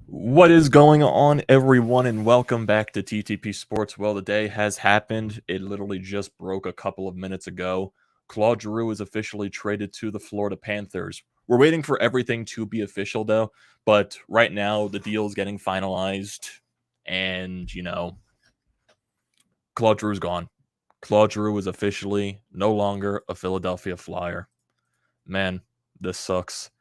What is going on, everyone, and welcome back to TTP Sports. Well, the day has happened. It literally just broke a couple of minutes ago. Claude Giroux is officially traded to the Florida Panthers. We're waiting for everything to be official, though, but right now the deal is getting finalized, and, Claude Giroux's gone. Claude Giroux is officially no longer a Philadelphia Flyer. Man, this sucks.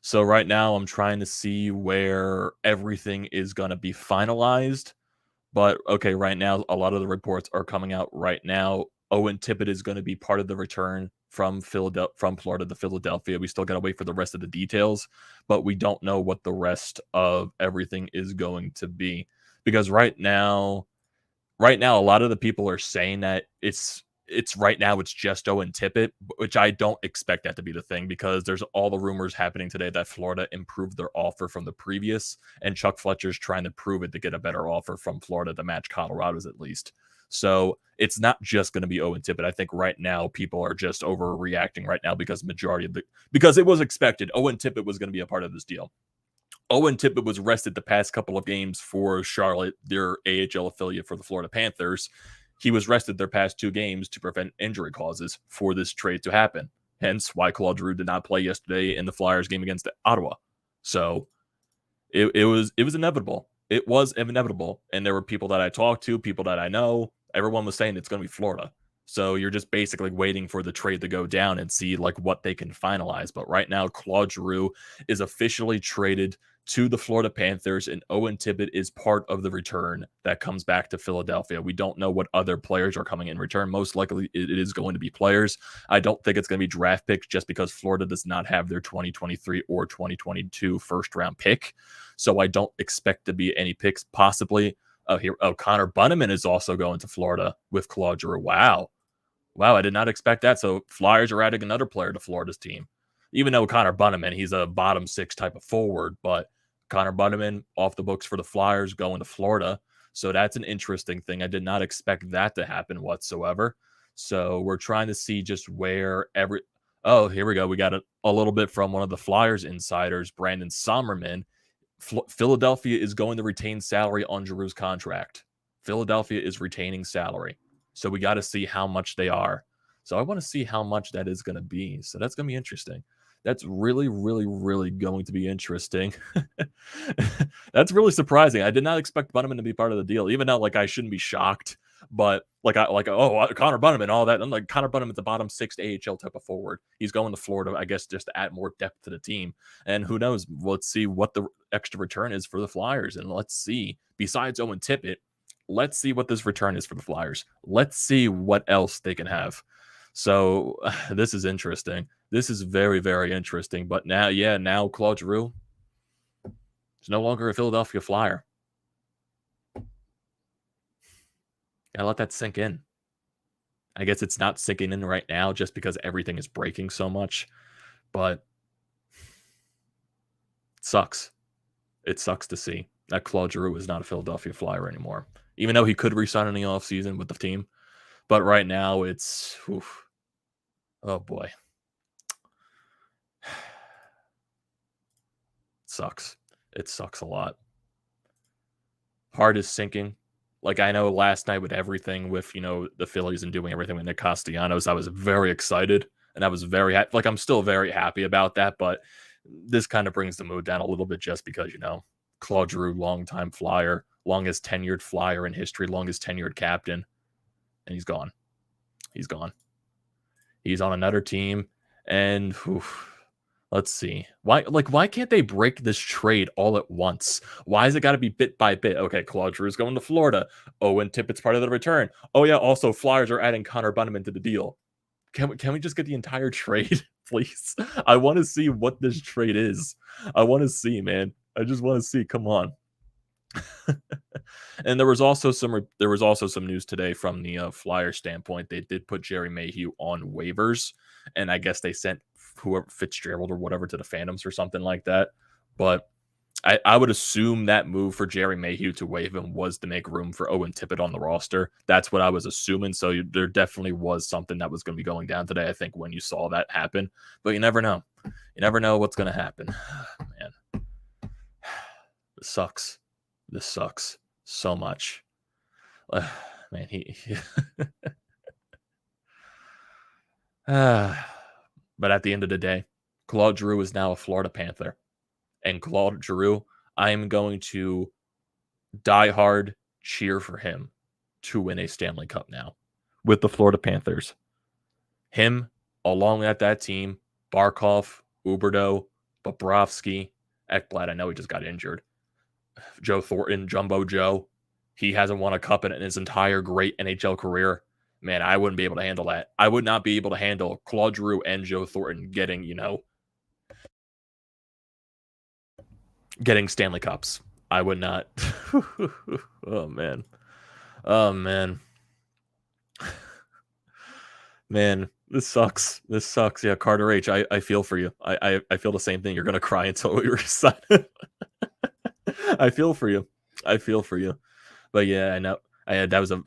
So right now I'm trying to see where everything is going to be finalized. But okay, right now a lot of the reports are coming out right now. Owen Tippett is going to be part of the return from Florida to Philadelphia. We still got to wait for the rest of the details, but we don't know what the rest of everything is going to be because right now a lot of the people are saying that it's right now it's just Owen Tippett, which I don't expect that to be the thing because there's all the rumors happening today that Florida improved their offer from the previous, and Chuck Fletcher's trying to prove it to get a better offer from Florida to match Colorado's at least. So it's not just going to be Owen Tippett. I think right now people are just overreacting right now because because it was expected Owen Tippett was going to be a part of this deal. Owen Tippett was rested the past couple of games for Charlotte, their AHL affiliate for the Florida Panthers. He was rested their past two games to prevent injury causes for this trade to happen. Hence why Claude Giroux did not play yesterday in the Flyers game against Ottawa. So it was inevitable. It was inevitable. And there were people that I talked to, people that I know, everyone was saying it's going to be Florida. So you're just basically waiting for the trade to go down and see like what they can finalize. But right now, Claude Giroux is officially traded to the Florida Panthers, and Owen Tippett is part of the return that comes back to Philadelphia. We don't know what other players are coming in return. Most likely it is going to be players. I don't think it's going to be draft picks just because Florida does not have their 2023 or 2022 first round pick. So I don't expect to be any picks. Possibly Connor Bunnaman is also going to Florida with Claude Giroux. Wow, I did not expect that. So Flyers are adding another player to Florida's team. Even though Connor Bunnaman, he's a bottom six type of forward, but Connor Bunnaman off the books for the Flyers going to Florida. So that's an interesting thing. I did not expect that to happen whatsoever. So we're trying to see just where Oh, here we go. We got a little bit from one of the Flyers insiders, Brandon Sommerman. Philadelphia is going to retain salary on Giroux's contract. Philadelphia is retaining salary. So we got to see how much they are. So I want to see how much that is going to be. So that's going to be interesting. That's really, really, really going to be interesting. That's really surprising. I did not expect Bunnaman to be part of the deal, even though like I shouldn't be shocked. But Connor Bunnaman, all that. I'm like Connor Bunnaman's the bottom six AHL type of forward. He's going to Florida, I guess, just to add more depth to the team. And who knows? Let's see what the extra return is for the Flyers, and let's see. Besides Owen Tippett, let's see what this return is for the Flyers. Let's see what else they can have. So this is interesting. This is very, very interesting. But now Claude Giroux is no longer a Philadelphia Flyer. Gotta let that sink in. I guess it's not sinking in right now just because everything is breaking so much. But it sucks. It sucks to see that Claude Giroux is not a Philadelphia Flyer anymore. Even though he could resign in the offseason with the team. But right now it's oh boy. It sucks. It sucks a lot. Heart is sinking. Like I know last night with everything with, the Phillies and doing everything with Nick Castellanos, I was very excited and I was very like I'm still very happy about that, but this kind of brings the mood down a little bit just because, Claude Giroux, longtime Flyer, longest tenured Flyer in history, longest tenured captain, and he's gone. He's gone. He's on another team, and let's see. Why can't they break this trade all at once? Why has it got to be bit by bit? Okay, Claude Giroux's going to Florida. Owen Tippett's part of the return. Oh yeah, also Flyers are adding Connor Bunnaman to the deal. Can we just get the entire trade, please? I want to see what this trade is. I want to see, man. I just want to see. Come on. And there was also some news today from the Flyer standpoint. They did put Jerry Mayhew on waivers, and I guess they sent whoever Fitzgerald or whatever to the Phantoms or something like that. But I would assume that move for Jerry Mayhew to waive him was to make room for Owen Tippett on the roster. That's what I was assuming. So there definitely was something that was going to be going down today, I think, when you saw that happen. But you never know. You never know what's going to happen. Man. This sucks. This sucks so much. Man, but at the end of the day, Claude Giroux is now a Florida Panther. And Claude Giroux, I am going to die hard cheer for him to win a Stanley Cup now with the Florida Panthers. Him, along at that team, Barkov, Huberdeau, Bobrovsky, Ekblad, I know he just got injured. Joe Thornton, Jumbo Joe, he hasn't won a cup in his entire great NHL career. Man, I wouldn't be able to handle that. I would not be able to handle Claude Giroux and Joe Thornton getting Stanley Cups. I would not. Oh, man. Oh, man. Man, this sucks. This sucks. Yeah, Carter H, I feel for you. I feel the same thing. You're going to cry until we resign. I feel for you. I feel for you. But yeah, I know. That was a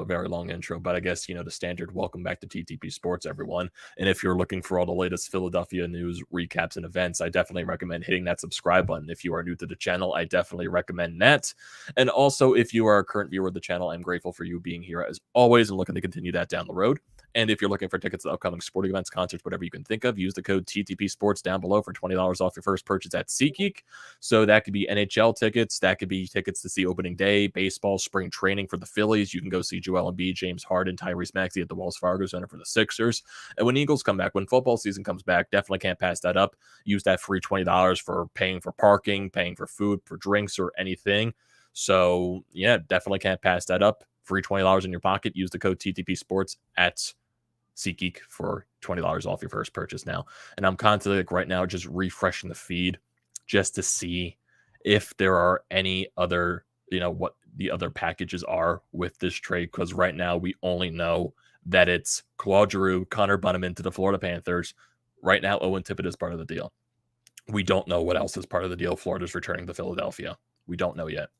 very long intro, but I guess the standard. Welcome back to TTP Sports, everyone. And if you're looking for all the latest Philadelphia news, recaps, and events, I definitely recommend hitting that subscribe button. If you are new to the channel, I definitely recommend that. And also, if you are a current viewer of the channel, I'm grateful for you being here as always and looking to continue that down the road. And if you're looking for tickets to upcoming sporting events, concerts, whatever you can think of, use the code TTP Sports down below for $20 off your first purchase at SeatGeek. So that could be NHL tickets, that could be tickets to see opening day, baseball, spring training for the Phillies. You can go see Joel Embiid, James Harden, Tyrese Maxey at the Wells Fargo Center for the Sixers. And when Eagles come back, when football season comes back, definitely can't pass that up. Use that free $20 for paying for parking, paying for food, for drinks, or anything. So yeah, definitely can't pass that up. Free $20 in your pocket. Use the code TTP Sports at SeatGeek for $20 off your first purchase now. And I'm constantly right now just refreshing the feed just to see if there are any other, what the other packages are with this trade. Because right now we only know that it's Claude Giroux, Connor Bunnaman to the Florida Panthers. Right now, Owen Tippett is part of the deal. We don't know what else is part of the deal. Florida's returning to Philadelphia. We don't know yet.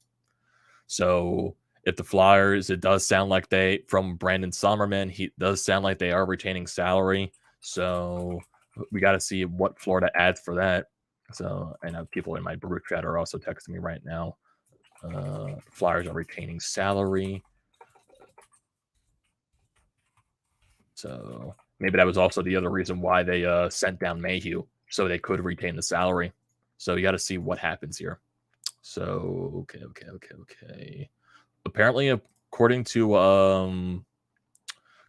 So if the Flyers, it does sound like from Brandon Sommerman, he does sound like they are retaining salary. So we got to see what Florida adds for that. So I know people in my group chat are also texting me right now. Flyers are retaining salary. So maybe that was also the other reason why they sent down Mayhew, so they could retain the salary. So you got to see what happens here. So, okay. Apparently, according to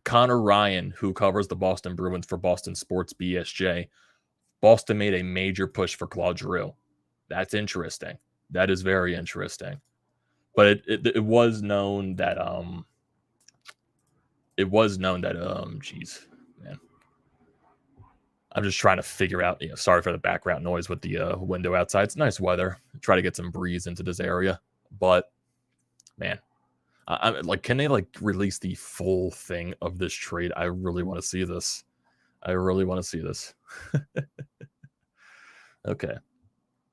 Connor Ryan, who covers the Boston Bruins for Boston Sports BSJ, Boston made a major push for Claude Giroux. That's interesting. That is very interesting. But it was known that geez, man. I'm just trying to figure out, sorry for the background noise with the window outside. It's nice weather. Try to get some breeze into this area. But, man, I like, can they release the full thing of this trade? I really want to see this. Okay.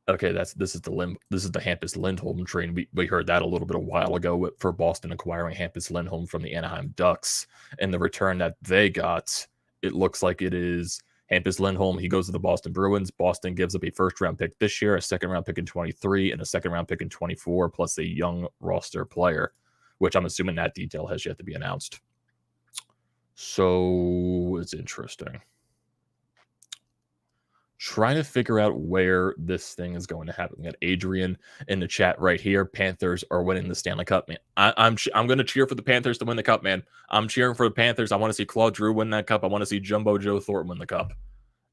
This is the Hampus Lindholm trade. We heard that a little bit a while ago for Boston acquiring Hampus Lindholm from the Anaheim Ducks, and the return that they got, it looks like it is Hampus Lindholm. He goes to the Boston Bruins. Boston gives up a first-round pick this year, a second-round pick in 23, and a second-round pick in 24, plus a young roster player, which I'm assuming that detail has yet to be announced. So it's interesting. Trying to figure out where this thing is going to happen. We got Adrian in the chat right here. Panthers are winning the Stanley Cup, man. I'm going to cheer for the Panthers to win the cup, man. I'm cheering for the Panthers. I want to see Claude Giroux win that cup. I want to see Jumbo Joe Thornton win the cup,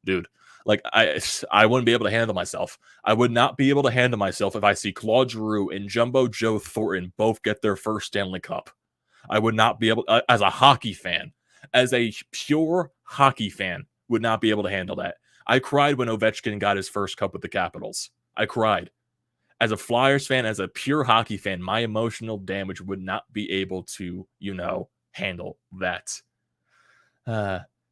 dude. I wouldn't be able to handle myself. I would not be able to handle myself if I see Claude Giroux and Jumbo Joe Thornton both get their first Stanley Cup. I would not be able, as a hockey fan, as a pure hockey fan, would not be able to handle that. I cried when Ovechkin got his first cup with the Capitals. I cried. As a Flyers fan, as a pure hockey fan, my emotional damage would not be able to, handle that.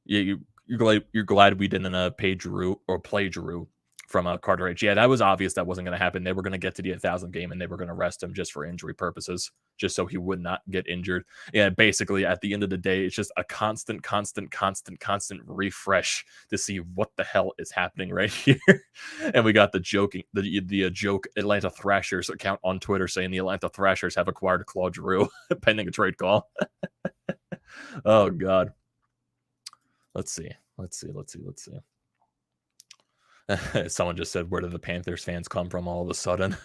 You're glad we didn't play Giroux from Carter H. Yeah, that was obvious that wasn't going to happen. They were going to get to the 1,000 game and they were going to rest him just for injury purposes, just so he would not get injured. Yeah, basically at the end of the day, it's just a constant refresh to see what the hell is happening right here. And we got the joke Atlanta Thrashers account on Twitter saying the Atlanta Thrashers have acquired Claude Giroux pending a trade call. Oh God. Let's see. Someone just said, where did the Panthers fans come from all of a sudden?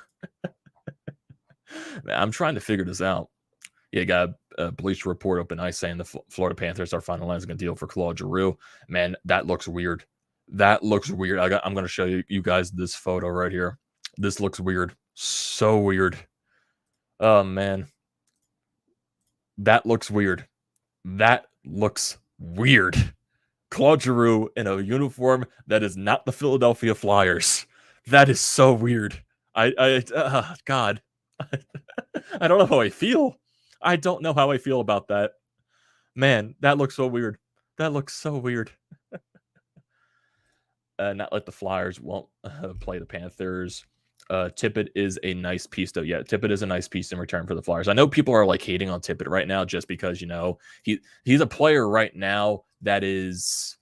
Man, I'm trying to figure this out. Yeah, got a Bleacher Report open ice saying the Florida Panthers are finalizing a deal for Claude Giroux. Man, that looks weird. I'm going to show you guys this photo right here. This looks weird. So weird. Oh, man. That looks weird. Claude Giroux in a uniform that is not the Philadelphia Flyers. That is so weird. God. I don't know how I feel. I don't know how I feel about that. Man, that looks so weird. Not like the Flyers won't play the Panthers. Tippett is a nice piece, though. Yeah, Tippett is a nice piece in return for the Flyers. I know people are like hating on Tippett right now just because, he's a player right now that is,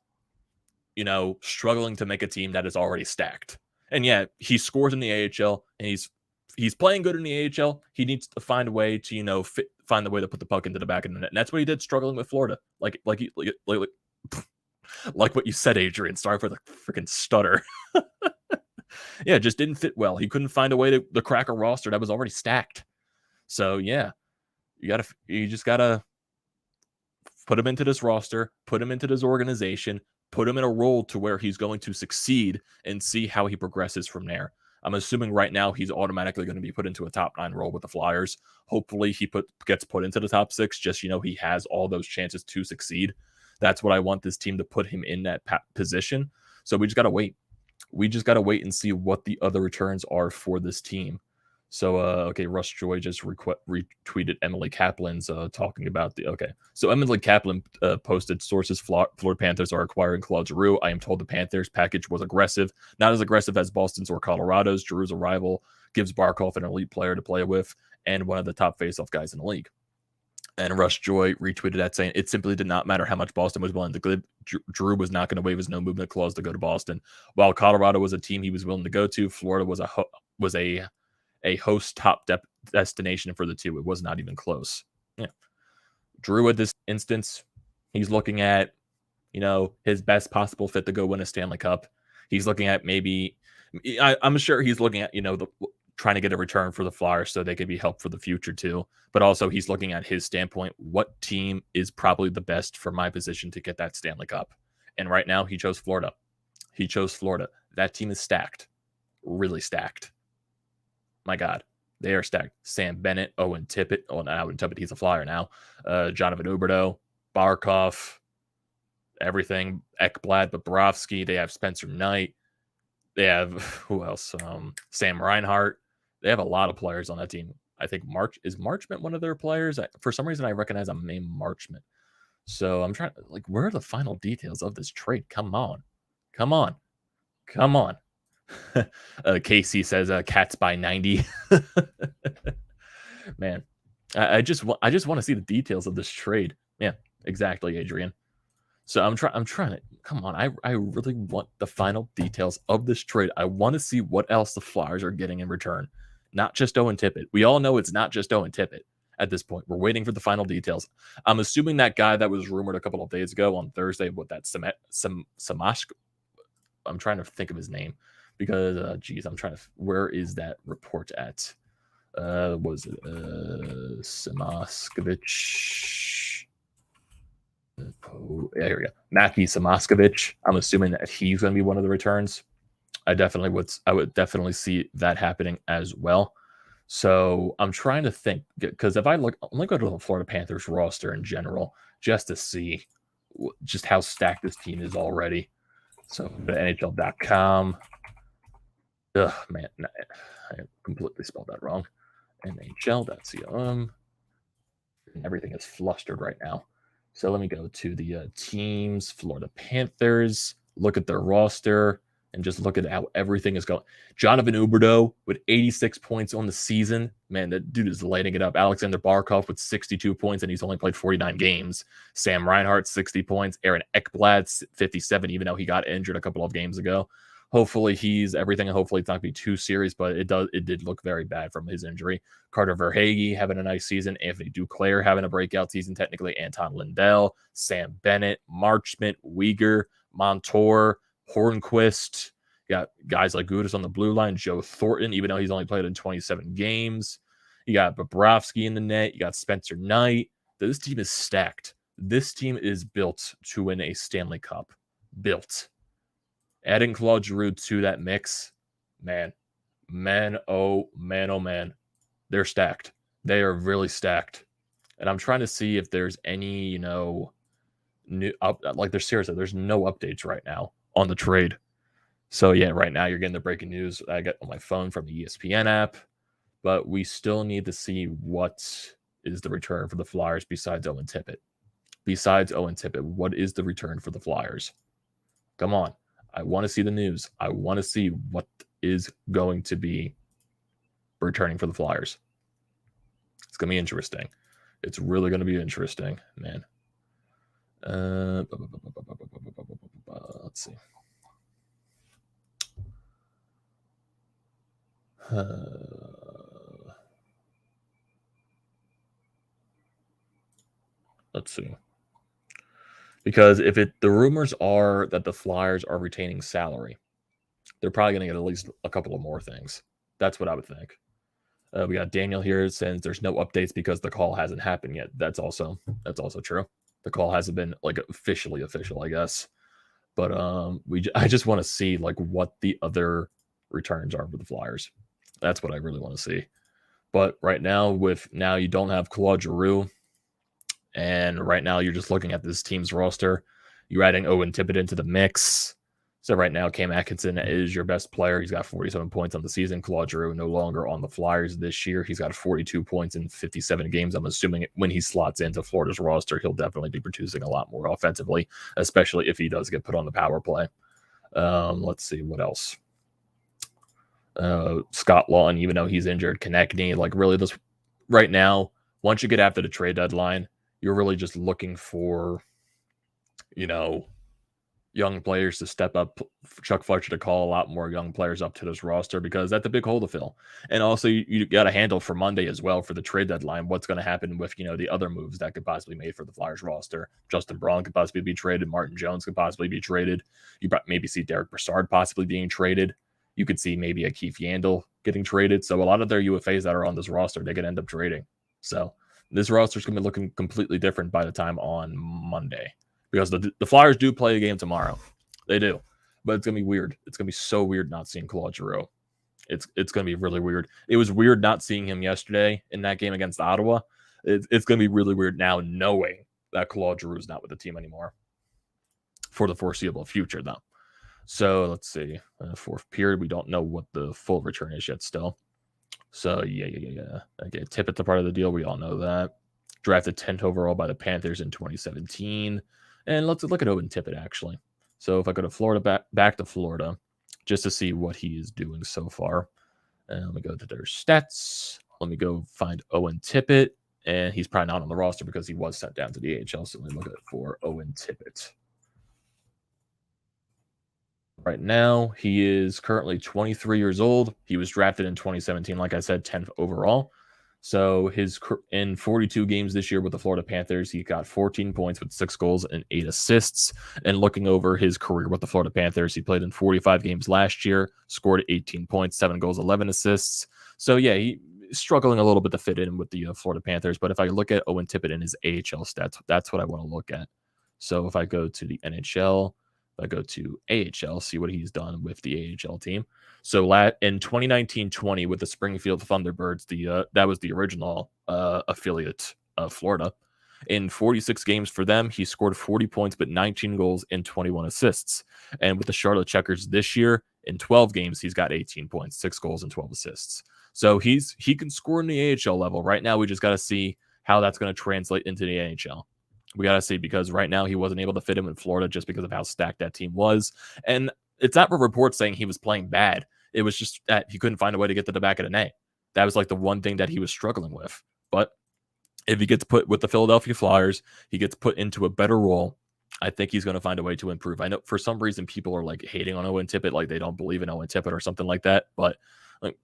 struggling to make a team that is already stacked. And yeah, he scores in the AHL and he's playing good in the AHL. He needs to find a way to, find the way to put the puck into the back of the net. And that's what he did struggling with Florida. Like what you said, Adrian. Sorry for the freaking stutter. Yeah, it just didn't fit well. He couldn't find a way to crack a roster that was already stacked. So yeah, you just gotta put him into this roster, put him into this organization, put him in a role to where he's going to succeed and see how he progresses from there. I'm assuming right now he's automatically going to be put into a top 9 role with the Flyers. Hopefully he gets put into the top 6. Just, he has all those chances to succeed. That's what I want this team to put him in that position. So we just got to wait. We just got to wait and see what the other returns are for this team. So, okay, Russ Joy just retweeted Emily Kaplan's talking about So Emily Kaplan posted, sources, Florida Panthers are acquiring Claude Giroux. I am told the Panthers package was aggressive, not as aggressive as Boston's or Colorado's. Giroux's arrival gives Barkov an elite player to play with and one of the top faceoff guys in the league. And Russ Joy retweeted that saying, it simply did not matter how much Boston was willing to give. Giroux was not going to waive his no movement clause to go to Boston. While Colorado was a team he was willing to go to, Florida was a host top destination for the two. It was not even close. Yeah. Giroux at this instance, he's looking at, his best possible fit to go win a Stanley Cup. He's looking at I'm sure he's looking at, trying to get a return for the Flyers so they could be helped for the future too. But also he's looking at his standpoint, what team is probably the best for my position to get that Stanley Cup? And right now he chose Florida. That team is stacked. Really stacked. My God, they are stacked. Sam Bennett, Owen Tippett. Oh, not Owen Tippett. He's a Flyer now. Jonathan Huberdeau, Barkov, everything. Ekblad, Bobrovsky. They have Spencer Knight. They have, who else? Sam Reinhart. They have a lot of players on that team. I think Marchment one of their players? For some reason, I recognize a name Marchment. So I'm trying, where are the final details of this trade? Come on. Casey says Cats by 90. Man, I just want to see the details of this trade. Yeah, exactly, Adrian. So I'm trying to, come on. I really want the final details of this trade. I want to see what else the Flyers are getting in return. Not just Owen Tippett. We all know it's not just Owen Tippett at this point. We're waiting for the final details. I'm assuming that guy that was rumored a couple of days ago on Thursday with that Samashk. I'm trying to think of his name because, where is that report at? Was it Samoskevich? There we go. Matthew Samoskevich. I'm assuming that he's going to be one of the returns. I would definitely see that happening as well. So I'm trying to think, because if I'm going to go to the Florida Panthers roster in general, just to see just how stacked this team is already. So the NHL.com. Ugh, man, I completely spelled that wrong. NHL.com. Everything is flustered right now. So let me go to the teams. Florida Panthers. Look at their roster. and just look at how everything is going. Jonathan Huberdeau with 86 points on the season. Man, that dude is lighting it up. Alexander Barkov with 62 points, and he's only played 49 games. Sam Reinhart, 60 points. Aaron Ekblad, 57, even though he got injured a couple of games ago. Hopefully he's everything, and hopefully it's not going to be too serious, but it did look very bad from his injury. Carter Verhaeghe having a nice season. Anthony Duclair having a breakout season, technically. Anton Lindell, Sam Bennett, Marchment, Uyghur, Montour, Hornquist. You got guys like Gudis on the blue line, Joe Thornton, even though he's only played in 27 games. You got Bobrovsky in the net. You got Spencer Knight. This team is stacked. This team is built to win a Stanley Cup. Built. Adding Claude Giroux to that mix, man, oh man. They're stacked. They are really stacked. And I'm trying to see if there's any, new there's seriously, there's no updates right now on the trade. So yeah, right now you're getting the breaking news I got on my phone from the ESPN app, but we still need to see what is the return for the Flyers besides Owen Tippett. What is the return for the Flyers? Come on. I want to see the news. I want to see what is going to be returning for the Flyers. It's going to be interesting. It's really going to be interesting, man. Let's see. Let's see. Because if the rumors are that the Flyers are retaining salary, they're probably going to get at least a couple of more things. That's what I would think. We got Daniel here says there's no updates because the call hasn't happened yet. That's also true. The call hasn't been officially official, I guess. But I just want to see what the other returns are for the Flyers. That's what I really want to see. But right now, you don't have Claude Giroux. And right now, you're just looking at this team's roster. You're adding Owen Tippett into the mix. So right now, Cam Atkinson is your best player. He's got 47 points on the season. Claude Giroux no longer on the Flyers this year. He's got 42 points in 57 games. I'm assuming when he slots into Florida's roster, he'll definitely be producing a lot more offensively, especially if he does get put on the power play. Let's see what else. Scott Lawton, even though he's injured, Konechny, really this right now, once you get after the trade deadline, you're really just looking for, young players to step up. Chuck Fletcher to call a lot more young players up to this roster because that's a big hole to fill. And also you got to handle for Monday as well for the trade deadline. What's going to happen with, the other moves that could possibly be made for the Flyers roster. Justin Braun could possibly be traded. Martin Jones could possibly be traded. You maybe see Derek Brassard possibly being traded. You could see maybe a Keith Yandel getting traded. So a lot of their UFAs that are on this roster, they could end up trading. So this roster is going to be looking completely different by the time on Monday because the Flyers do play a game tomorrow. They do, but it's going to be weird. It's going to be so weird not seeing Claude Giroux. It's going to be really weird. It was weird not seeing him yesterday in that game against Ottawa. It's going to be really weird now knowing that Claude Giroux is not with the team anymore for the foreseeable future, though. So let's see. Fourth period, we don't know what the full return is yet still. So, yeah. Okay, Tippett's a part of the deal. We all know that. Drafted 10th overall by the Panthers in 2017. And let's look at Owen Tippett, actually. So, if I go to Florida, back to Florida, just to see what he is doing so far. And let me go to their stats. Let me go find Owen Tippett. And he's probably not on the roster because he was sent down to the AHL. So, let me look at for Owen Tippett. Right now, he is currently 23 years old. He was drafted in 2017, like I said, 10th overall. So in 42 games this year with the Florida Panthers, he got 14 points with 6 goals and 8 assists. And looking over his career with the Florida Panthers, he played in 45 games last year, scored 18 points, 7 goals, 11 assists. So yeah, he's struggling a little bit to fit in with the Florida Panthers. But if I look at Owen Tippett and his AHL stats, that's what I want to look at. So if I go to the NHL, I go to AHL, see what he's done with the AHL team. So in 2019-20 with the Springfield Thunderbirds, that was the original affiliate of Florida. In 46 games for them, he scored 40 points, but 19 goals and 21 assists. And with the Charlotte Checkers this year, in 12 games, he's got 18 points, 6 goals and 12 assists. So he can score in the AHL level. Right now, we just got to see how that's going to translate into the NHL. We got to see because right now he wasn't able to fit him in Florida just because of how stacked that team was. And it's not a report saying he was playing bad. It was just that he couldn't find a way to get to the back of the net. That was like the one thing that he was struggling with. But if he gets put with the Philadelphia Flyers, he gets put into a better role. I think he's going to find a way to improve. I know for some reason people are like hating on Owen Tippett, like they don't believe in Owen Tippett or something like that. But like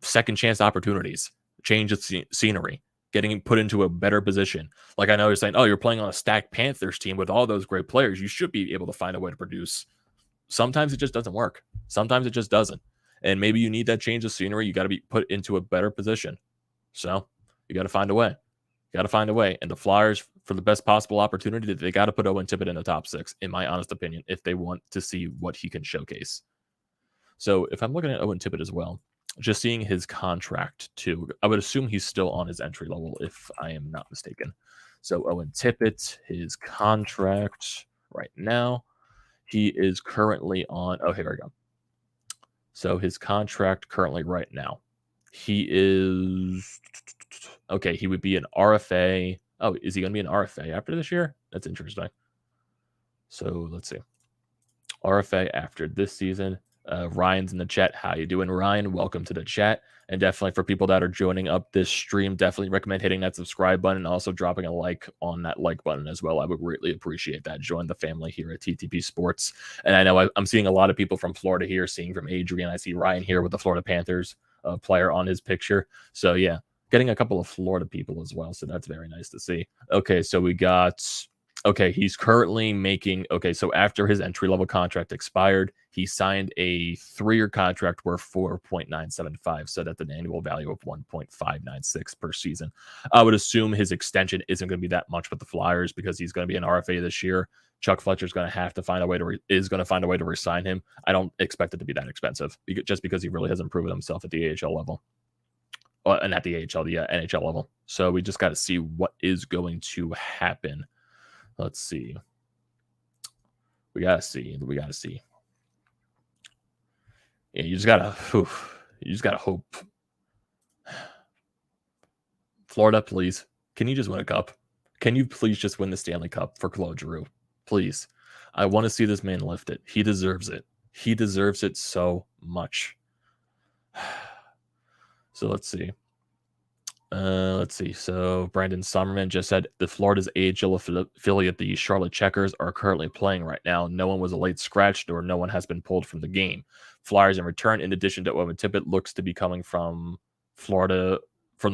second chance opportunities, change of scenery, getting put into a better position. Like I know you're saying, oh, you're playing on a stacked Panthers team with all those great players. You should be able to find a way to produce. Sometimes it just doesn't work. Sometimes it just doesn't. And maybe you need that change of scenery. You got to be put into a better position. So you got to find a way. Got to find a way. And the Flyers, for the best possible opportunity, they got to put Owen Tippett in the top 6, in my honest opinion, if they want to see what he can showcase. So if I'm looking at Owen Tippett as well, just seeing his contract too, I would assume he's still on his entry level if I am not mistaken. So Owen Tippett, his contract right now, he is currently on, oh, here we go. So his contract currently right now, he is, okay, he would be an RFA. Oh, is he going to be an RFA after this year? That's interesting. So let's see. RFA after this season. Ryan's in the chat. How you doing, Ryan? Welcome to the chat. And definitely for people that are joining up this stream, definitely recommend hitting that subscribe button and also dropping a like on that like button as well. I would greatly appreciate that. Join the family here at TTP Sports. And I know I'm seeing a lot of people from Florida here, seeing from Adrian. I see Ryan here with the Florida Panthers player on his picture. So yeah, getting a couple of Florida people as well. So that's very nice to see. Okay, so we got... Okay, he's currently making, okay, so after his entry-level contract expired, he signed a 3-year contract worth $4.975, so that's an annual value of $1.596 per season. I would assume his extension isn't going to be that much with the Flyers because he's going to be an RFA this year. Chuck Fletcher's going to have to find a way to re-sign him. I don't expect it to be that expensive just because he really hasn't proven himself at the AHL level. And at the AHL, the NHL level. So we just got to see what is going to happen. Let's see. We gotta see. Yeah, you just gotta hope. Florida, please. Can you just win a cup? Can you please just win the Stanley Cup for Claude Giroux? Please. I want to see this man lift it. He deserves it. He deserves it so much. So let's see. So Brandon Sommerman just said the Florida's AHL affiliate, the Charlotte Checkers, are currently playing right now. No one was a late scratch, or no one has been pulled from the game. Flyers in return, in addition to Owen Tippett, looks to be coming from the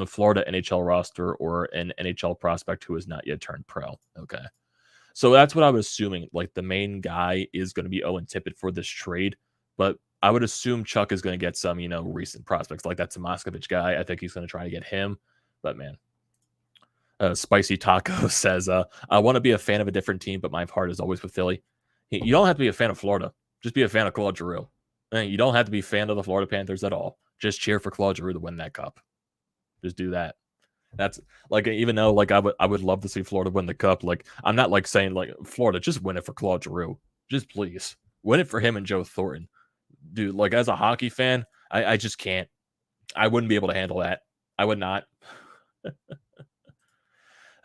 Florida NHL roster or an NHL prospect who has not yet turned pro. Okay. So that's what I was assuming. Like the main guy is going to be Owen Tippett for this trade, but I would assume Chuck is going to get some, recent prospects like that Moskovich guy. I think he's going to try to get him. But man, Spicy Taco says, I want to be a fan of a different team, but my heart is always with Philly. You don't have to be a fan of Florida. Just be a fan of Claude Giroux. You don't have to be a fan of the Florida Panthers at all. Just cheer for Claude Giroux to win that cup. Just do that. That's like, even though like I would love to see Florida win the cup. Like I'm not like saying like Florida, just win it for Claude Giroux. Just please win it for him and Joe Thornton. Dude, like as a hockey fan, I just can't. I wouldn't be able to handle that. I would not.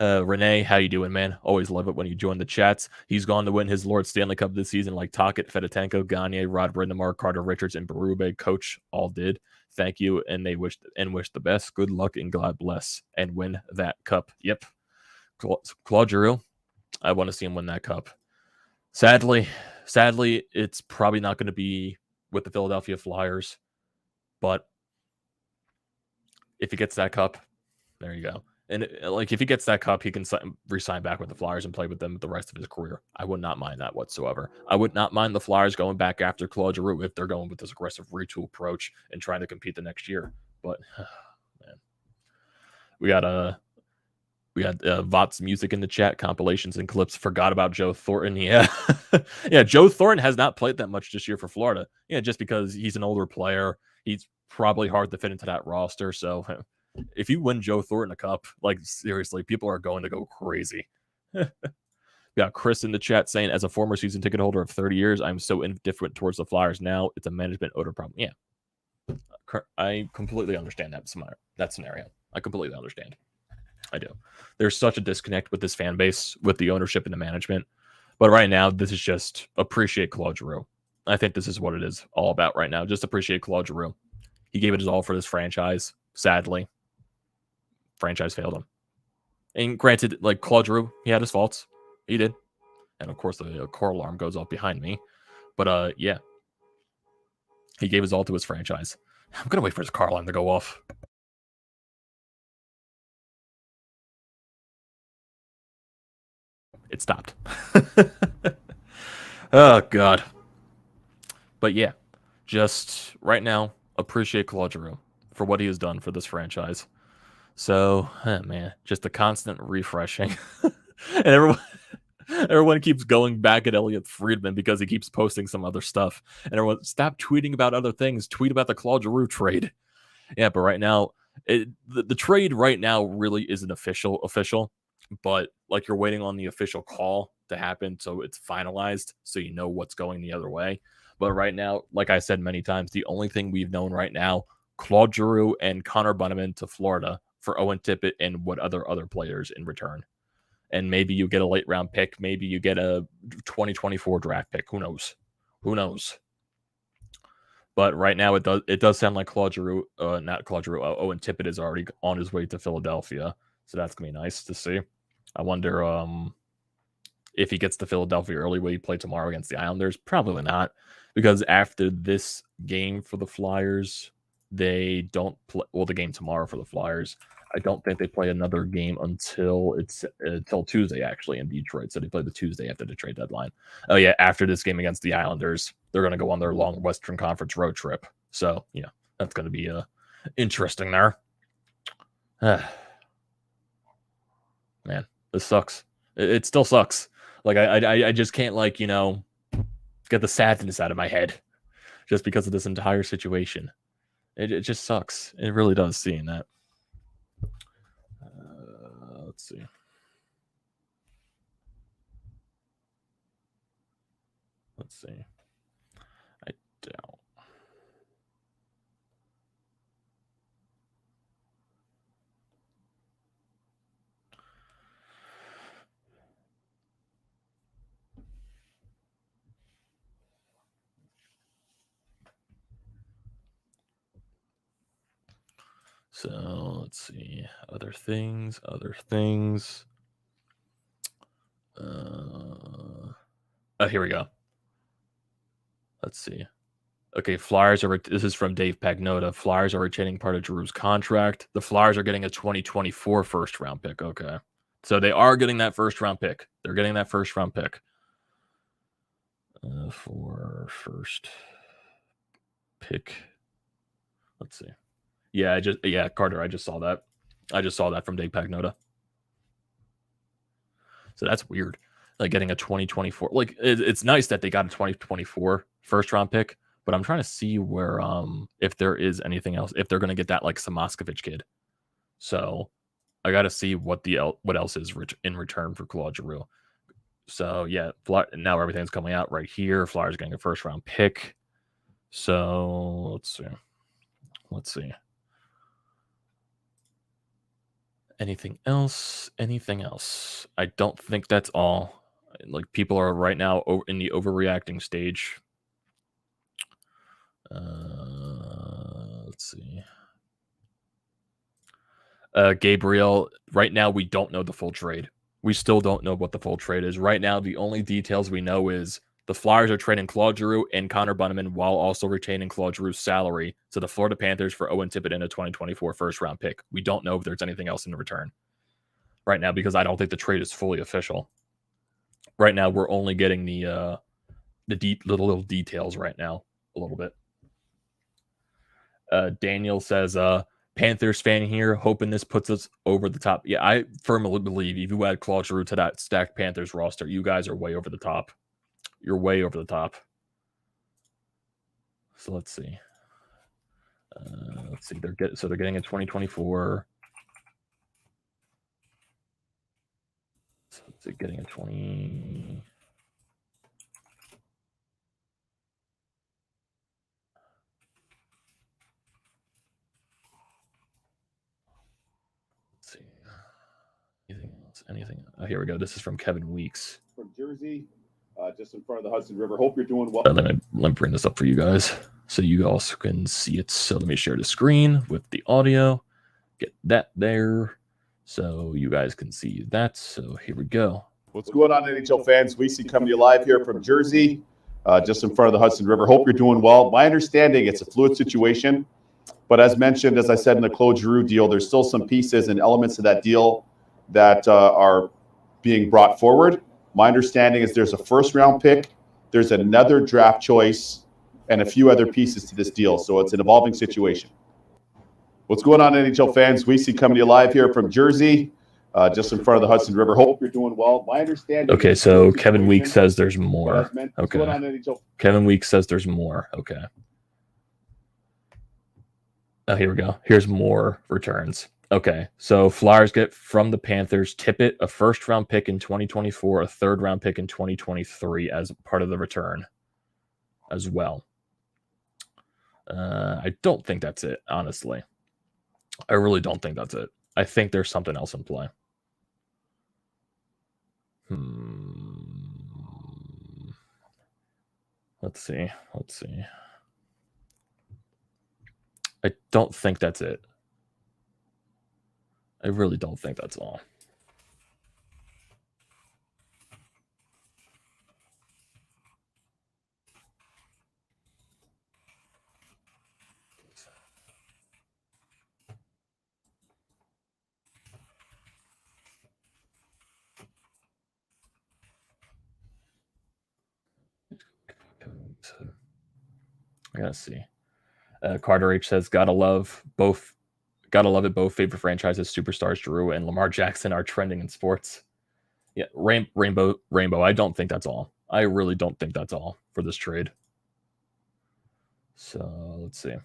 Renee, how you doing, man? Always love it when you join the chats. He's gone to win his Lord Stanley Cup this season, like Tocchet, Fedotenko, Gagne, Rod Brindamar, Carter Richards, and Berube. Coach all did. Thank you, and they wish the best. Good luck and God bless, and win that cup. Yep, Claude Giroux. I want to see him win that cup. Sadly, it's probably not going to be with the Philadelphia Flyers, but if he gets that cup, there you go. And like if he gets that cup, he can re-sign back with the Flyers and play with them the rest of his career. I would not mind that whatsoever. I would not mind the Flyers going back after Claude Giroux if they're going with this aggressive retool approach and trying to compete the next year. But man, we got Vott's music in the chat, compilations and clips. Forgot about Joe Thornton. Yeah. Yeah, Joe Thornton has not played that much this year for Florida. Yeah, just because he's an older player. He's probably hard to fit into that roster. So if you win Joe Thornton a cup, like seriously, people are going to go crazy. We got Chris in the chat saying, as a former season ticket holder of 30 years, I'm so indifferent towards the Flyers now. It's a management odor problem. Yeah. I completely understand that scenario. I completely understand. I do. There's such a disconnect with this fan base, with the ownership and the management. But right now, this is just appreciate Claude Giroux. I think this is what it is all about right now. Just appreciate Claude Giroux. He gave it his all for this franchise. Sadly, franchise failed him. And granted, like Claude Giroux, he had his faults. He did. And of course, the car alarm goes off behind me. But yeah, he gave his all to his franchise. I'm gonna wait for his car alarm to go off. It stopped. Oh god. But yeah, just right now, appreciate Claude Giroux for what he has done for this franchise. So, man, just a constant refreshing. And everyone keeps going back at Elliot Friedman because he keeps posting some other stuff. And everyone, stop tweeting about other things. Tweet about the Claude Giroux trade. Yeah, but right now, the trade right now really isn't official, but like you're waiting on the official call to happen so it's finalized so you know what's going the other way. But right now, like I said many times, the only thing we've known right now, Claude Giroux and Connor Bunnaman to Florida for Owen Tippett and what other players in return. And maybe you get a late round pick, maybe you get a 2024 draft pick. Who knows? Who knows? But right now, it does sound like Claude Giroux, not Claude Giroux, Owen Tippett is already on his way to Philadelphia, so that's gonna be nice to see. I wonder if he gets to Philadelphia early, will he play tomorrow against the Islanders? Probably not, because after this game for the Flyers, they don't play. Well, the game tomorrow for the Flyers, I don't think they play another game until Tuesday actually in Detroit. So they play the Tuesday after the trade deadline. Oh yeah, after this game against the Islanders, they're going to go on their long Western Conference road trip. So yeah, that's going to be interesting there. Man, this sucks. It still sucks. Like I just can't get the sadness out of my head just because of this entire situation. It just sucks. It really does seeing that. Let's see. Let's see. I doubt. So let's see. Other things. Oh, here we go. Let's see. Okay, Flyers are. This is from Dave Pagnota. Flyers are retaining part of Giroux's contract. The Flyers are getting a 2024 first round pick. Okay, so they are getting that first round pick. They're getting that first round pick for first pick. Let's see. Yeah, Carter. I just saw that. I just saw that from Dave Pagnota. So that's weird. Like getting a 2024. Like it's nice that they got a 2024 first round pick, but I'm trying to see where if there is anything else, if they're gonna get that like Samoskevich kid. So I got to see what else is in return for Claude Giroux. So yeah, now everything's coming out right here. Flyers getting a first round pick. So let's see. Anything else? I don't think that's all. Like people are right now in the overreacting stage. Let's see. Gabriel, right now we don't know the full trade. We still don't know what the full trade is. Right now, the only details we know is the Flyers are trading Claude Giroux and Connor Bunnaman while also retaining Claude Giroux's salary to the Florida Panthers for Owen Tippett and a 2024 first round pick. We don't know if there's anything else in return right now because I don't think the trade is fully official. Right now, we're only getting the little details right now a little bit. Daniel says, Panthers fan here, hoping this puts us over the top. Yeah, I firmly believe if you add Claude Giroux to that stacked Panthers roster, you guys are way over the top. You're way over the top. So let's see. They're getting a 2024. So they're getting a 20. Let's see. Anything else? Oh, here we go. This is from Kevin Weeks. From Jersey, just in front of the Hudson River. Hope you're doing well. Let me bring this up for you guys so you also can see it. So let me share the screen with the audio. Get that there so you guys can see that. So here we go. What's going on, NHL fans? We see coming to you live here from Jersey, just in front of the Hudson River. Hope you're doing well. My understanding, it's a fluid situation. But as mentioned, as I said in the Claude Giroux deal, there's still some pieces and elements of that deal that are being brought forward. My understanding is there's a first-round pick, there's another draft choice, and a few other pieces to this deal. So it's an evolving situation. What's going on, NHL fans? We see coming to you live here from Jersey, just in front of the Hudson River. Hope you're doing well. My understanding. Okay, so Kevin Weeks says there's more. Okay. Kevin Weeks says there's more. Okay. Oh, here we go. Here's more returns. Okay, so Flyers get from the Panthers Tippett, a first-round pick in 2024, a third-round pick in 2023 as part of the return as well. I don't think that's it, honestly. I really don't think that's it. I think there's something else in play. Let's see. I don't think that's it. I really don't think that's all. I gotta see. Carter H says, gotta love it. Both favorite franchises, superstars Giroux and Lamar Jackson, are trending in sports. Yeah, Rainbow. I don't think that's all. I really don't think that's all for this trade. So let's see.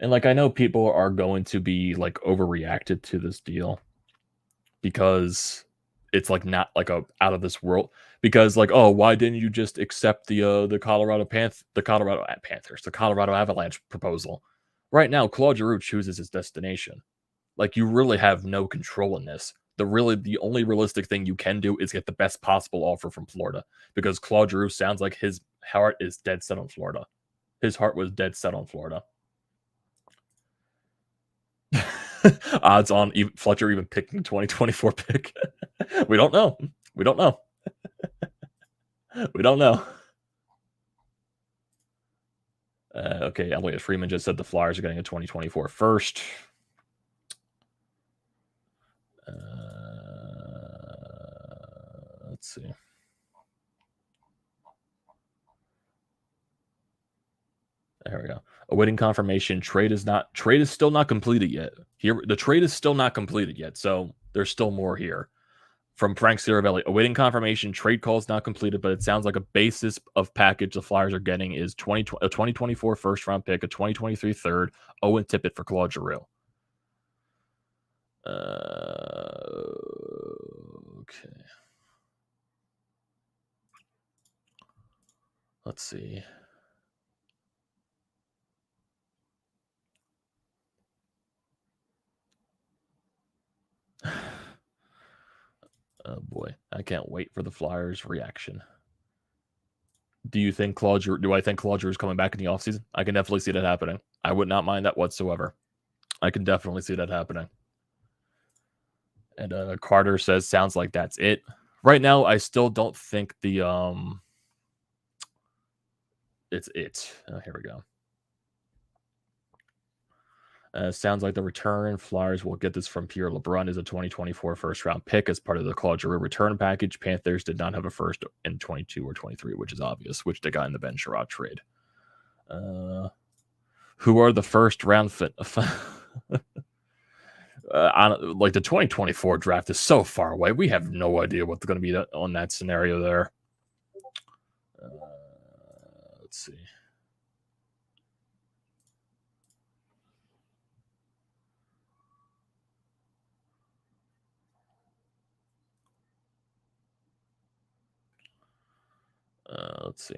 And like, I know people are going to be like overreacted to this deal because it's like not like a out of this world. Because like, oh, why didn't you just accept the Colorado Avalanche proposal? Right now, Claude Giroux chooses his destination. Like, you really have no control in this. The only realistic thing you can do is get the best possible offer from Florida, because Claude Giroux sounds like his heart is dead set on Florida. His heart was dead set on Florida. Odds on Fletcher even picking 2024 pick. We don't know. We don't know. Okay, Elliot Freeman just said the Flyers are getting a 2024 first. Let's see. There we go. Awaiting confirmation. Trade is still not completed yet. Here, the trade is still not completed yet, so there's still more here. From Frank Ciravelli, awaiting confirmation. Trade call is not completed, but it sounds like a basis of package the Flyers are getting is a 2024 first round pick, a 2023 third, Owen Tippett for Claude Giroux. Okay. Let's see. Oh boy, I can't wait for the Flyers' reaction. Do I think Claude Giroux is coming back in the offseason? I can definitely see that happening. I would not mind that whatsoever. I can definitely see that happening. And Carter says, sounds like that's it. Right now, I still don't think the it's it. Here we go. Sounds like the return Flyers will get this from Pierre LeBrun as a 2024 first round pick as part of the Claude Giroux return package. Panthers did not have a first in 22 or 23, which is obvious, which they got in the Benchrod trade. Who are the first round fit? Like, the 2024 draft is so far away. We have no idea what's going to be on that scenario there. Let's see. Let's see.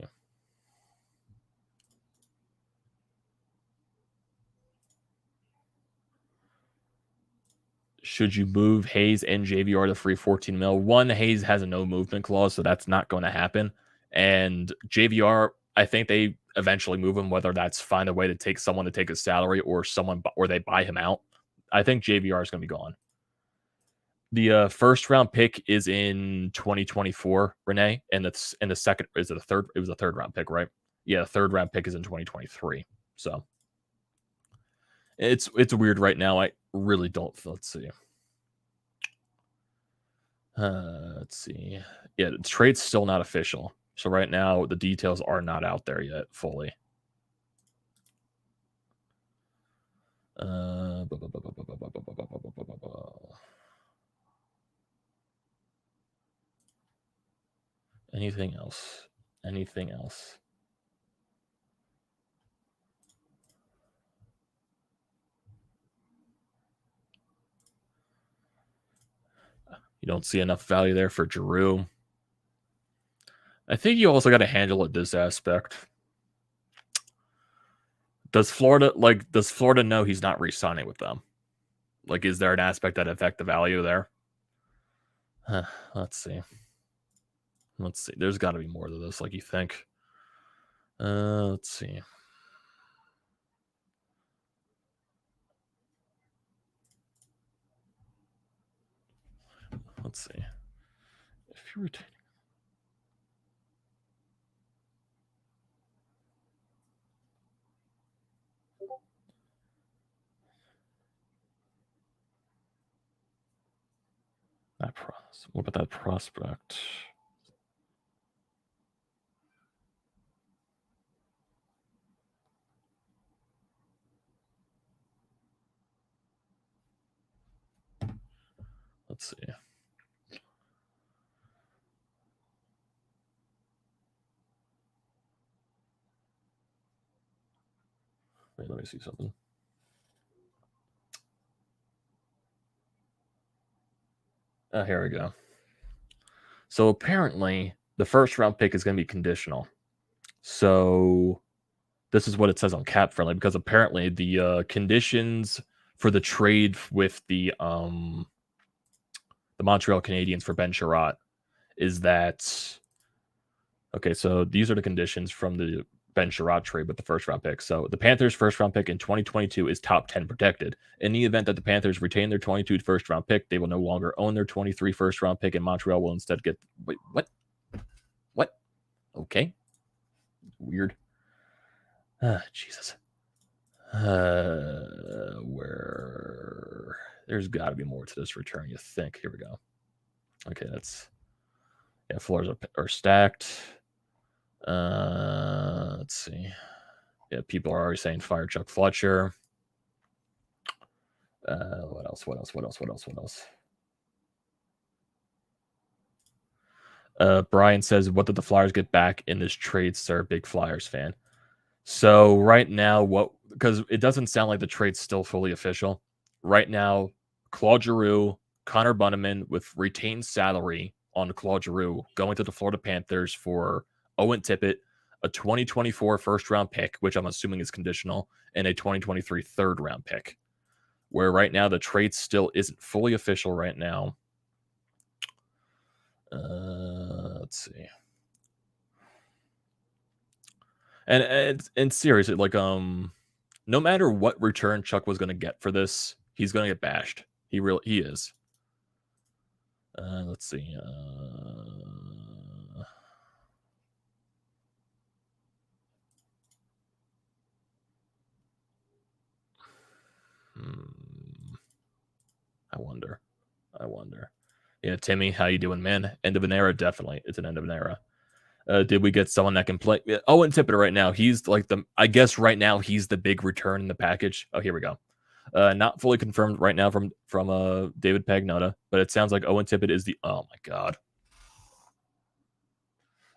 Should you move Hayes and JVR to free 14 mil? One, Hayes has a no movement clause, so that's not going to happen. And JVR, I think they eventually move him, whether that's find a way to take someone to take his salary or they buy him out. I think JVR is going to be gone. The first round pick is in 2024, Renee, and it's in the second. Is it a third? It was a third round pick, right? Yeah, the third round pick is in 2023. So it's weird right now. I really don't. Let's see. Let's see. Yeah, the trade's still not official. So right now the details are not out there yet fully. Anything else? Anything else? You don't see enough value there for Giroux. I think you also got to handle it this aspect. Does Florida know he's not re-signing with them? Like, is there an aspect that affect the value there? Let's see. Let's see. There's got to be more to this, like you think. Let's see. Let's see. If you're retaining that what about that prospect? Let's see. Wait, let me see something. Here we go. So apparently the first round pick is going to be conditional. So this is what it says on Cap Friendly, because apparently the conditions for the trade with the Montreal Canadiens for Benchrod is that, okay, so these are the conditions from the Benchrod trade with the first round pick. So the Panthers' first round pick in 2022 is top 10 protected. In the event that the Panthers retain their 22 first round pick, they will no longer own their 23 first round pick, and Montreal will instead get. Wait, what? What? Okay. Weird. Jesus. Where there's got to be more to this return, you think? Here we go. Okay, that's floors are stacked. Let's see. Yeah, people are already saying fire Chuck Fletcher. What else? Brian says, what did the Flyers get back in this trade, sir? Big Flyers fan. So right now, because it doesn't sound like the trade's still fully official. Right now, Claude Giroux, Connor Bunnaman with retained salary on Claude Giroux going to the Florida Panthers for Owen Tippett, a 2024 first-round pick, which I'm assuming is conditional, and a 2023 third-round pick. Where right now the trade still isn't fully official right now. Let's see. And seriously, like no matter what return Chuck was going to get for this, he's going to get bashed. He is. Let's see. I wonder. Yeah, Timmy, how you doing, man? End of an era, definitely. It's an end of an era. Did we get someone that can play? Owen Tippett right now. He's like I guess right now he's the big return in the package. Oh, here we go. Not fully confirmed right now from David Pagnotta, but it sounds like Owen Tippett is the. Oh my God.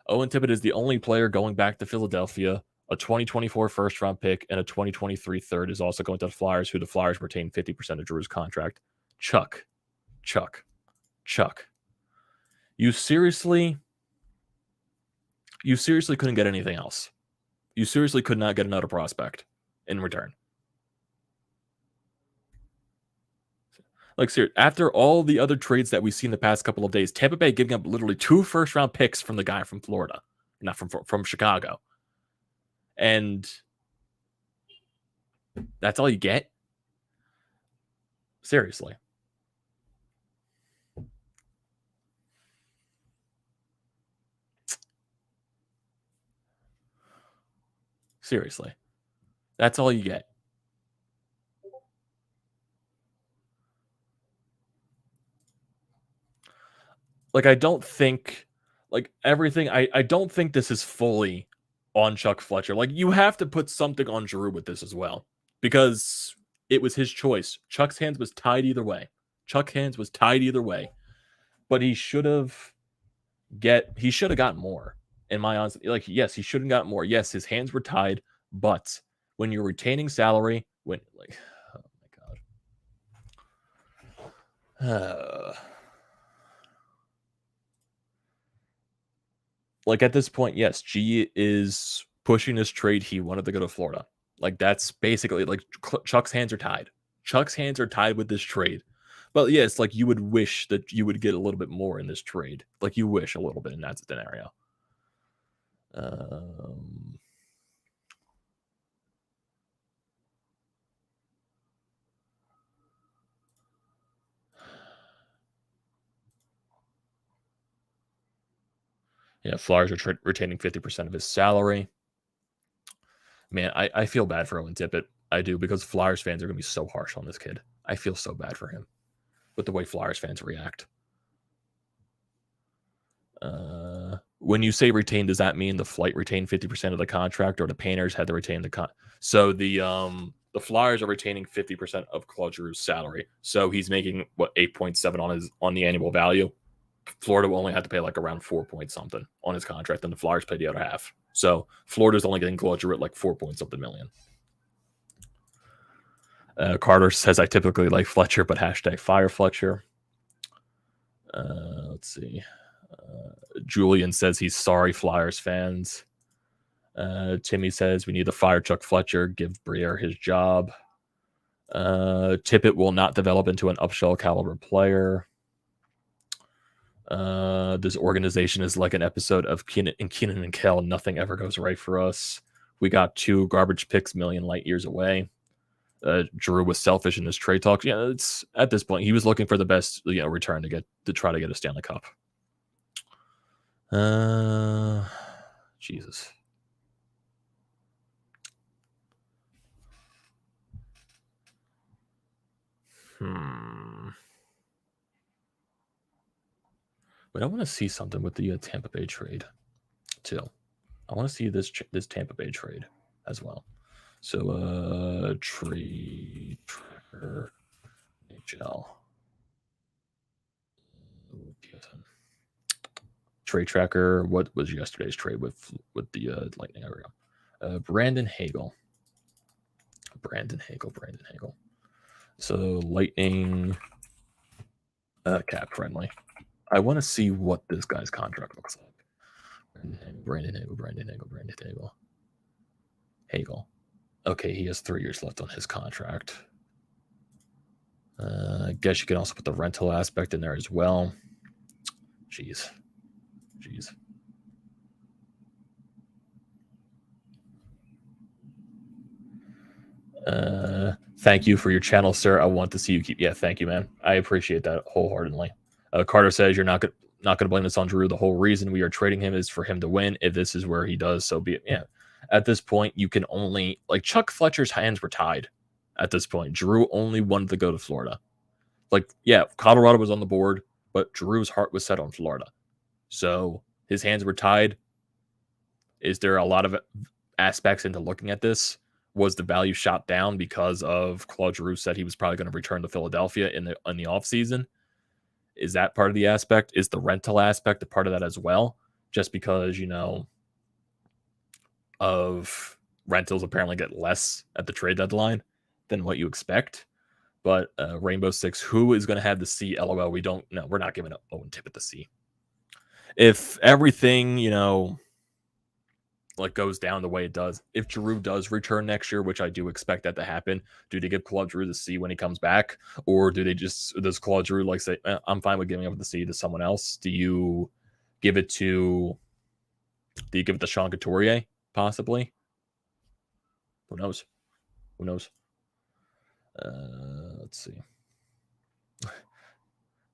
Owen Tippett is the only player going back to Philadelphia. A 2024 first round pick and a 2023 third is also going to the Flyers, who the Flyers retain 50% of Giroux's contract. Chuck. You seriously couldn't get anything else. You seriously could not get another prospect in return. Like, seriously, after all the other trades that we've seen the past couple of days, Tampa Bay giving up literally 2 first-round picks from the guy from Florida, not from Chicago. And that's all you get? Seriously. Seriously. That's all you get. Like, I don't think, like, everything, I don't think this is fully on Chuck Fletcher. Like, you have to put something on Giroux with this as well, because it was his choice. Chuck's hands was tied either way. But he should have gotten more. In my honest, like, yes, he should have gotten more. Yes, his hands were tied, but when you're retaining salary, when, like, oh my god. Like, at this point, yes, G is pushing this trade. He wanted to go to Florida. Like, that's basically, like, Chuck's hands are tied. Chuck's hands are tied with this trade. But yeah, it's like you would wish that you would get a little bit more in this trade. Like, you wish a little bit in that scenario. Yeah, Flyers are retaining 50% of his salary. Man, I feel bad for Owen Tippett. I do, because Flyers fans are going to be so harsh on this kid. I feel so bad for him with the way Flyers fans react. When you say retain, does that mean the Flight retained 50% of the contract, or the Panthers had to retain the So the Flyers are retaining 50% of Claude Giroux's salary. So he's making, what, 8.7 on the annual value. Florida will only have to pay like around 4 point something on his contract, and the Flyers pay the other half. So Florida's only getting Claude Giroux at like 4 point something million. Carter says, I typically like Fletcher, but hashtag fire Fletcher. Let's see. Julian says he's sorry, Flyers fans. Timmy says we need to fire Chuck Fletcher, give Briere his job. Tippett will not develop into an upshell caliber player. This organization is like an episode of Keenan and Kel. Nothing ever goes right for us. We got 2 garbage picks million light years away. Giroux was selfish in his trade talks. Yeah, it's at this point he was looking for the best, return to try to get a Stanley Cup. Jesus. But I want to see something with the Tampa Bay trade too. I want to see this Tampa Bay trade as well. So trade HL. Trade tracker. What was yesterday's trade with the Lightning? There we go. Brandon Hagel. So Lightning cap friendly. I want to see what this guy's contract looks like. Brandon Hagel. Okay, he has 3 years left on his contract. I guess you can also put the rental aspect in there as well. Jeez. Thank you for your channel, sir. I want to see you keep. Yeah, thank you, man. I appreciate that wholeheartedly. Carter says you're not going to blame this on Giroux. The whole reason we are trading him is for him to win. If this is where he does, so be it. Yeah. At this point, you can only, like, Chuck Fletcher's hands were tied. At this point, Giroux only wanted to go to Florida. Like, yeah, Colorado was on the board, but Giroux's heart was set on Florida. So his hands were tied. Is there a lot of aspects into looking at this? Was the value shot down because of Claude Giroux said he was probably going to return to Philadelphia in the offseason? Is that part of the aspect? Is the rental aspect a part of that as well? Just because, of rentals apparently get less at the trade deadline than what you expect. But Rainbow Six, who is going to have the C? LOL, we don't know. We're not giving Owen Tippett the C. If everything, goes down the way it does. If Giroux does return next year, which I do expect that to happen, do they give Claude Giroux the C when he comes back, or does Claude Giroux like say, I'm fine with giving up the C to someone else? Do you give it to Sean Couturier possibly? Who knows? Who knows? Let's see.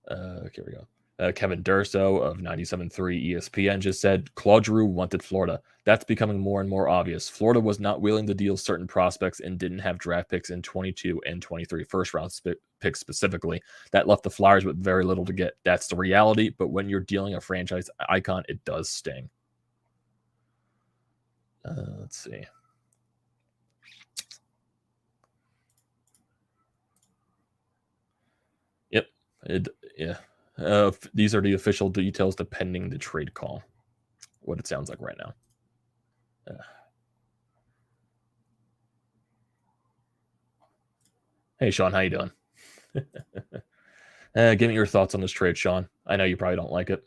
Here we go. Kevin Durso of 97.3 ESPN just said, Claude Giroux wanted Florida. That's becoming more and more obvious. Florida was not willing to deal certain prospects and didn't have draft picks in 22 and 23, first-round picks specifically. That left the Flyers with very little to get. That's the reality, but when you're dealing a franchise icon, it does sting. Let's see. Yep. Yeah. These are the official details depending the trade call. What it sounds like right now. Hey, Sean, how you doing? Give me your thoughts on this trade, Sean. I know you probably don't like it.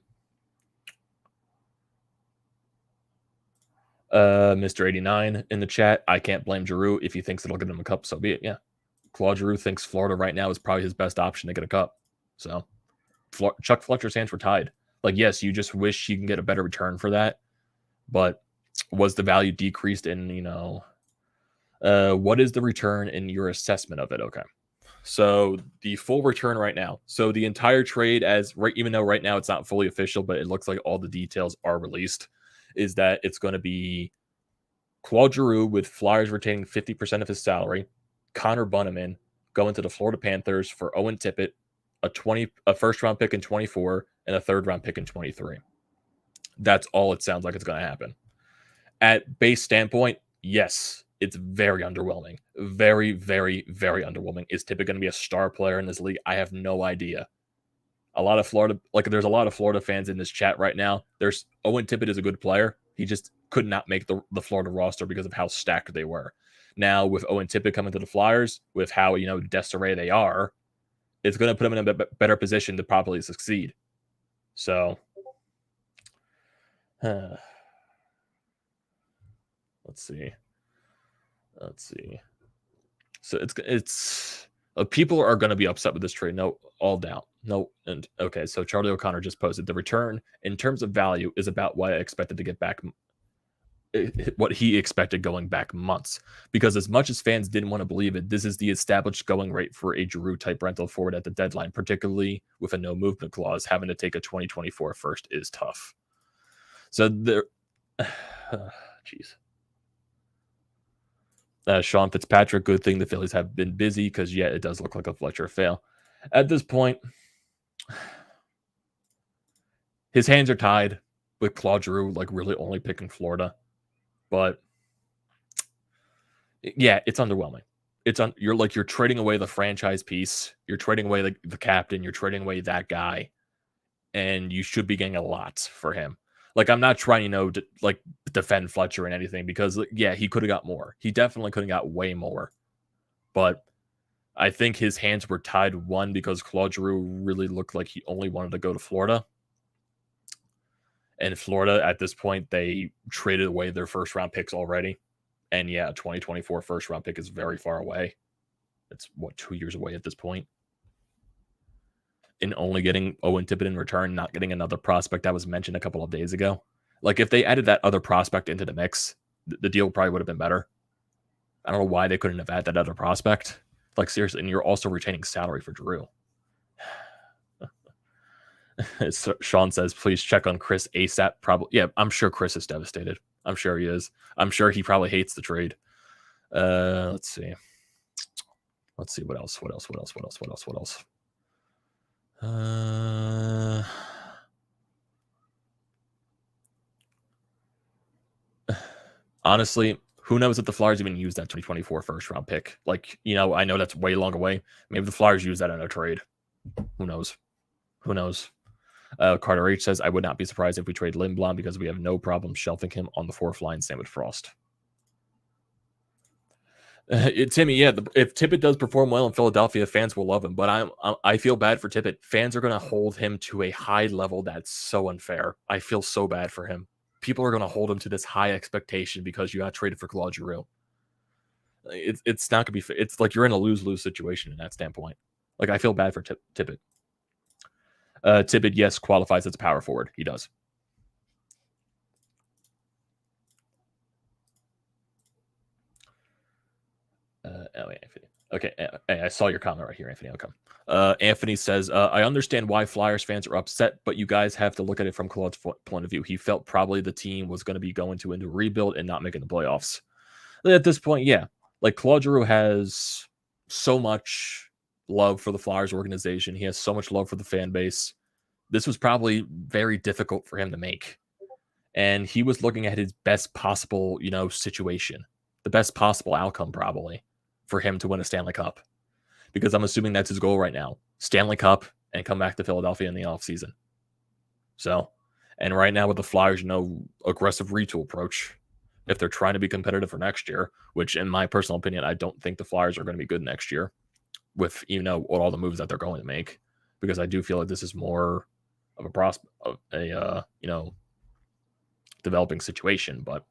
Mr. 89 in the chat. I can't blame Giroux. If he thinks it'll get him a cup, so be it. Yeah. Claude Giroux thinks Florida right now is probably his best option to get a cup. So Chuck Fletcher's hands were tied. Like, yes, you just wish you can get a better return for that. But was the value decreased in, what is the return in your assessment of it? Okay. So the full return right now. So the entire trade, even though right now it's not fully official, but it looks like all the details are released, is that it's going to be Claude Giroux with Flyers retaining 50% of his salary, Connor Bunnaman going to the Florida Panthers for Owen Tippett, a first-round pick in 24, and a third-round pick in 23. That's all it sounds like it's going to happen. At base standpoint, yes, it's very underwhelming. Very, very, very underwhelming. Is Tippett going to be a star player in this league? I have no idea. There's a lot of Florida fans in this chat right now. Owen Tippett is a good player. He just could not make the Florida roster because of how stacked they were. Now, with Owen Tippett coming to the Flyers, with how, disarray they are, it's going to put them in a better position to probably succeed. So, let's see. So it's people are going to be upset with this trade. No, all doubt. No, and okay. So Charlie O'Connor just posted the return in terms of value is about what I expected to get back. What he expected going back months, because as much as fans didn't want to believe it, this is the established going rate for a Giroux type rental forward at the deadline, particularly with a no movement clause. Having to take a 2024 first is tough. So there, jeez. Sean Fitzpatrick, good thing the Phillies have been busy because, yeah, it does look like a Fletcher fail. At this point, his hands are tied with Claude Giroux, really only picking Florida. But, yeah, it's underwhelming. You're trading away the franchise piece. You're trading away the captain. You're trading away that guy. And you should be getting a lot for him. I'm not trying, to defend Fletcher and anything because, yeah, he could have got more. He definitely could have got way more. But I think his hands were tied, one, because Claude Giroux really looked like he only wanted to go to Florida. And Florida, at this point, they traded away their first-round picks already. And, yeah, a 2024 first-round pick is very far away. It's, 2 years away at this point. And only getting Owen Tippett in return, not getting another prospect that was mentioned a couple of days ago. If they added that other prospect into the mix, the deal probably would have been better. I don't know why they couldn't have added that other prospect. Seriously, and you're also retaining salary for Giroux. Sean says, please check on Chris ASAP. Probably, yeah, I'm sure Chris is devastated. I'm sure he is. I'm sure he probably hates the trade. Let's see. What else? Honestly, who knows if the Flyers even use that 2024 first round pick? I know that's way long away. Maybe the Flyers use that in a trade. Who knows? Carter H says, I would not be surprised if we trade Lindblom because we have no problem shelving him on the fourth line, same with Frost. Timmy, yeah, if Tippett does perform well in Philadelphia, fans will love him. But I feel bad for Tippett. Fans are going to hold him to a high level that's so unfair. I feel so bad for him. people are going to hold him to this high expectation because you got traded for Claude Giroux. It's not going to be. It's like you're in a lose-lose situation in that standpoint. Like, I feel bad for Tippett. Tippett, yes, qualifies as a power forward. He does. Anthony. Okay, I saw your comment right here, Anthony. Okay. Anthony says, I understand why Flyers fans are upset, but you guys have to look at it from Claude's point of view. He felt probably the team was going to be going into rebuild and not making the playoffs. At this point, yeah. Like, Claude Giroux has so much love for the Flyers organization. He has so much love for the fan base. This was probably very difficult for him to make. And he was looking at his best possible, situation, the best possible outcome probably for him to win a Stanley Cup. Because I'm assuming that's his goal right now. Stanley Cup and come back to Philadelphia in the offseason. So, and right now with the Flyers, aggressive retool approach, if they're trying to be competitive for next year, which in my personal opinion, I don't think the Flyers are going to be good next year with, all the moves that they're going to make, because I do feel like this is more of a prospect of a, developing situation. But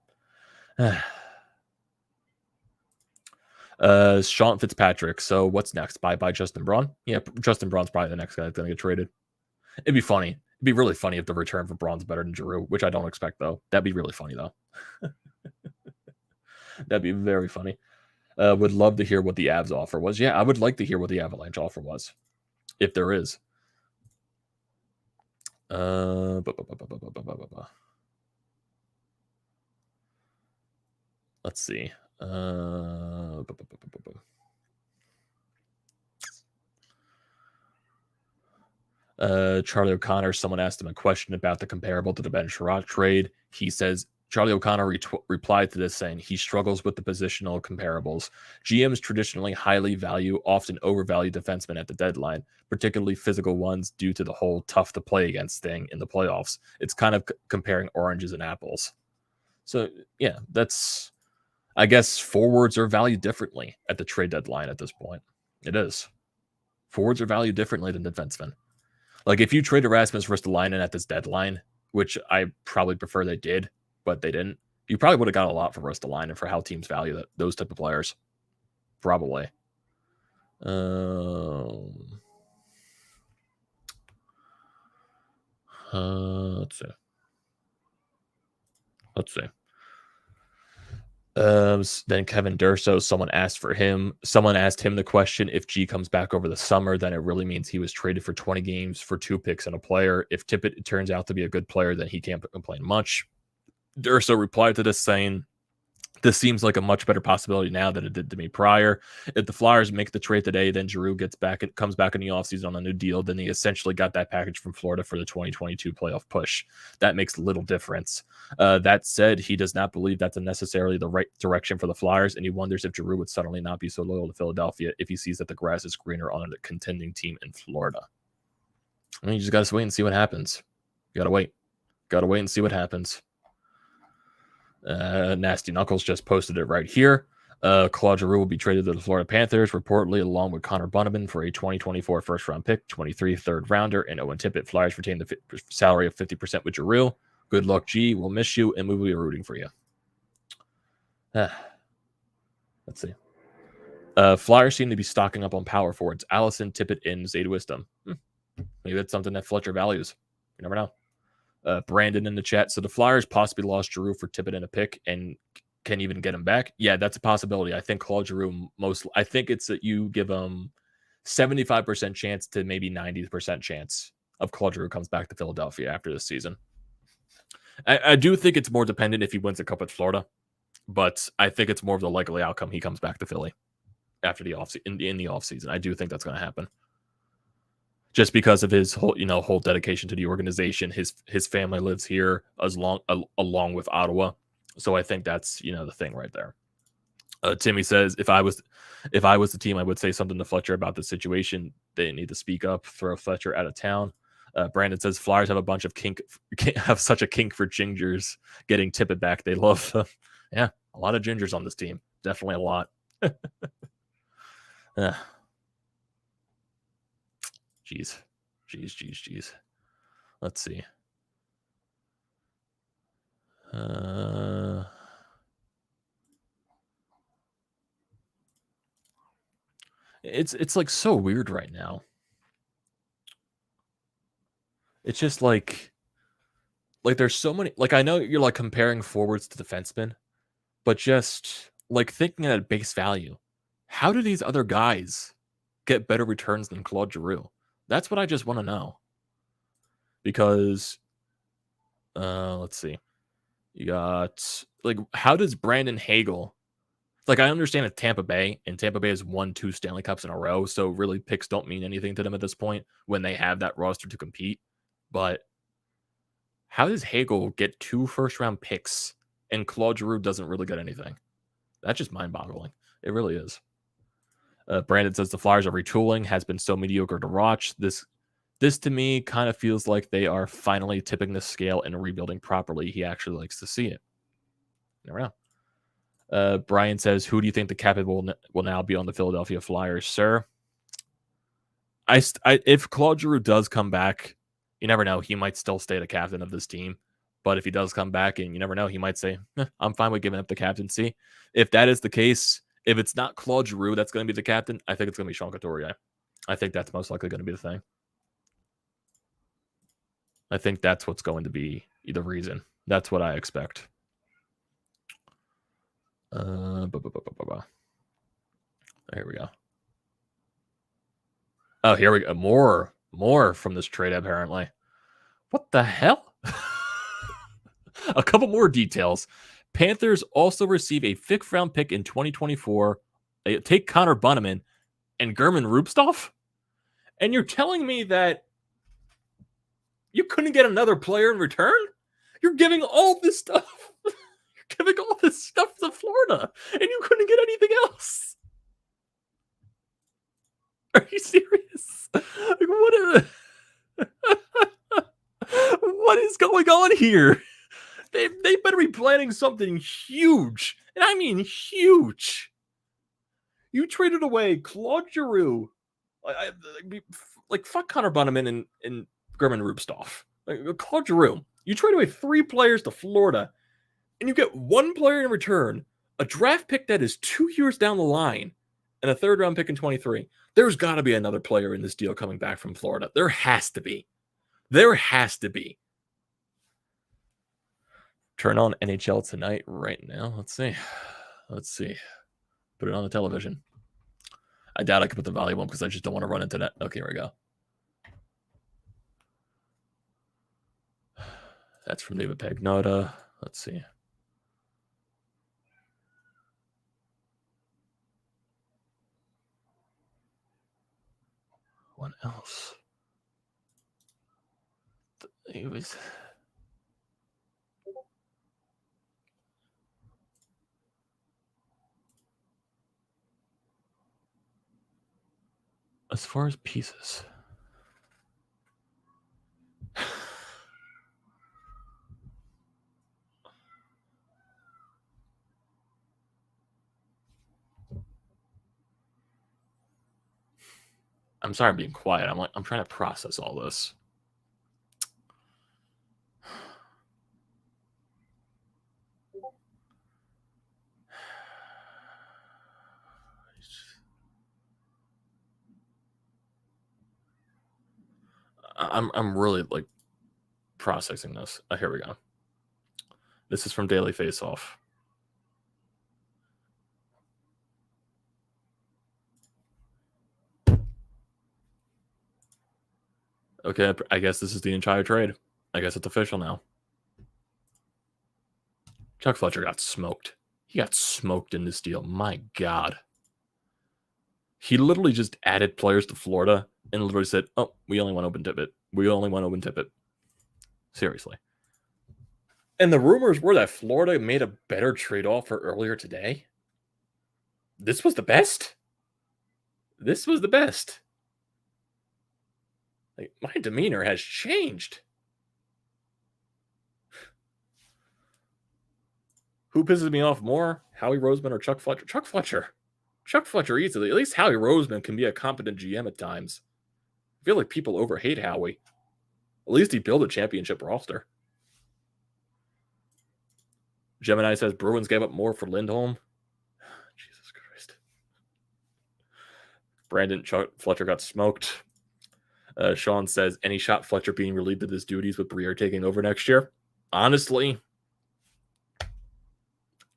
Sean Fitzpatrick. So what's next? Bye Justin Braun. Yeah, Justin Braun's probably the next guy that's going to get traded. It'd be funny. It'd be really funny if the return for Braun's better than Giroux, which I don't expect though. That'd be really funny though. That'd be very funny. Would love to hear what the Avs offer was. Yeah, I would like to hear what the Avalanche offer was, if there is. Let's see. Charlie O'Connor, someone asked him a question about the comparable to the Benchrod trade. He says, Charlie O'Connor replied to this saying he struggles with the positional comparables. GMs traditionally highly value, often overvalue defensemen at the deadline, particularly physical ones, due to the whole tough to play against thing in the playoffs. It's kind of comparing oranges and apples. So, yeah, that's, I guess, forwards are valued differently at the trade deadline at this point. It is. Forwards are valued differently than defensemen. Like, if you trade Erasmus Ristolainen at this deadline, which I probably prefer they did, but they didn't, you probably would have got a lot for Ristolainen for how teams value those type of players. Probably. Let's see. Then Kevin Durso, someone asked him the question, if G comes back over the summer, then it really means he was traded for 20 games for 2 picks and a player. If Tippett turns out to be a good player, then he can't complain much. Durso replied to this saying, this seems like a much better possibility now than it did to me prior. If the Flyers make the trade today, then Giroux comes back in the offseason on a new deal, then he essentially got that package from Florida for the 2022 playoff push. That makes little difference. That said, he does not believe that's necessarily the right direction for the Flyers, and he wonders if Giroux would suddenly not be so loyal to Philadelphia if he sees that the grass is greener on a contending team in Florida. I mean, you just got to wait and see what happens. You got to wait. Got to wait and see what happens. Nasty Knuckles just posted it right here. Claude Giroux will be traded to the Florida Panthers, reportedly along with Connor Bunnaman for a 2024 first-round pick, 23 third-rounder, and Owen Tippett. Flyers retain the salary of 50% with Giroux. Good luck, G. We'll miss you, and we will be rooting for you. Let's see. Flyers seem to be stocking up on power forwards. Allison, Tippett, and Zayde Wisdom. Maybe that's something that Fletcher values. You never know. Brandon in the chat. So the Flyers possibly lost Giroux for Tippett and a pick and can even get him back. Yeah, that's a possibility. I think Claude Giroux I think it's that you give him 75% chance to maybe 90% chance of Claude Giroux comes back to Philadelphia after this season. I do think it's more dependent if he wins a cup at Florida, but I think it's more of the likely outcome he comes back to Philly after the offseason. In the offseason, I do think that's going to happen. Just because of his whole dedication to the organization, his family lives here along with Ottawa, so I think that's the thing right there. Timmy says, if I was the team, I would say something to Fletcher about the situation. They need to speak up, throw Fletcher out of town. Brandon says Flyers have have such a kink for gingers. Getting Tippett back, they love them. Yeah, a lot of gingers on this team, definitely a lot. Jeez. Let's see. It's like so weird right now. It's just like there's so many. Like, I know you're like comparing forwards to defensemen, but just like thinking at base value, how do these other guys get better returns than Claude Giroux? That's what I just want to know. Because let's see. You got like, how does Brandon Hagel, like, I understand it's Tampa Bay, and Tampa Bay has won 2 Stanley Cups in a row, so really picks don't mean anything to them at this point when they have that roster to compete. But how does Hagel get 2 first-round picks and Claude Giroux doesn't really get anything? That's just mind-boggling. It really is. Brandon says the Flyers are retooling, has been so mediocre to watch. This to me kind of feels like they are finally tipping the scale and rebuilding properly. He actually likes to see it. Never know. Brian says, who do you think the captain will now be on the Philadelphia Flyers, sir? If Claude Giroux does come back, you never know. He might still stay the captain of this team. But if he does come back, and you never know, he might say, I'm fine with giving up the captaincy. If that is the case, if it's not Claude Giroux that's going to be the captain, I think it's going to be Sean Couturier. I think that's most likely going to be the thing. I think that's what's going to be the reason. That's what I expect. Here we go. Oh, here we go. More from this trade, apparently. What the hell? A couple more details. Panthers also receive a 5th-round pick in 2024. They take Connor Bunnaman and German Rupstov? And you're telling me that you couldn't get another player in return? You're giving all this stuff. You're giving all this stuff to Florida, and you couldn't get anything else. Are you serious? Like, what is going on here? They better be planning something huge. And I mean huge. You traded away Claude Giroux. Like fuck Connor Bunnaman and German Rupstov. Like, Claude Giroux. You trade away 3 players to Florida, and you get 1 player in return, a draft pick that is 2 years down the line, and a 3rd-round pick in 23. There's got to be another player in this deal coming back from Florida. There has to be. There has to be. Turn on NHL Tonight right now. Let's see. Put it on the television. I doubt I can put the volume on because I just don't want to run into that. Okay, here we go. That's from David Pagnotta. Let's see. What else? It was... As far as pieces... I'm sorry I'm being quiet. I'm trying to process all this. I'm really like processing this. Here we go. This is from Daily Faceoff. Okay, I guess this is the entire trade. I guess it's official now. Chuck Fletcher got smoked. He got smoked in this deal. My God. He literally just added players to Florida and literally said, oh, we only want open Tippett. We only want open Tippett. Seriously. And the rumors were that Florida made a better trade offer earlier today. This was the best. This was the best. Like, my demeanor has changed. Who pisses me off more, Howie Roseman or Chuck Fletcher? Chuck Fletcher. Chuck Fletcher easily. At least Howie Roseman can be a competent GM at times. I feel like people overhate Howie. At least he built a championship roster. Gemini says Bruins gave up more for Lindholm. Jesus Christ. Brandon Fletcher got smoked. Sean says, any shot Fletcher being relieved of his duties with Briere taking over next year? Honestly,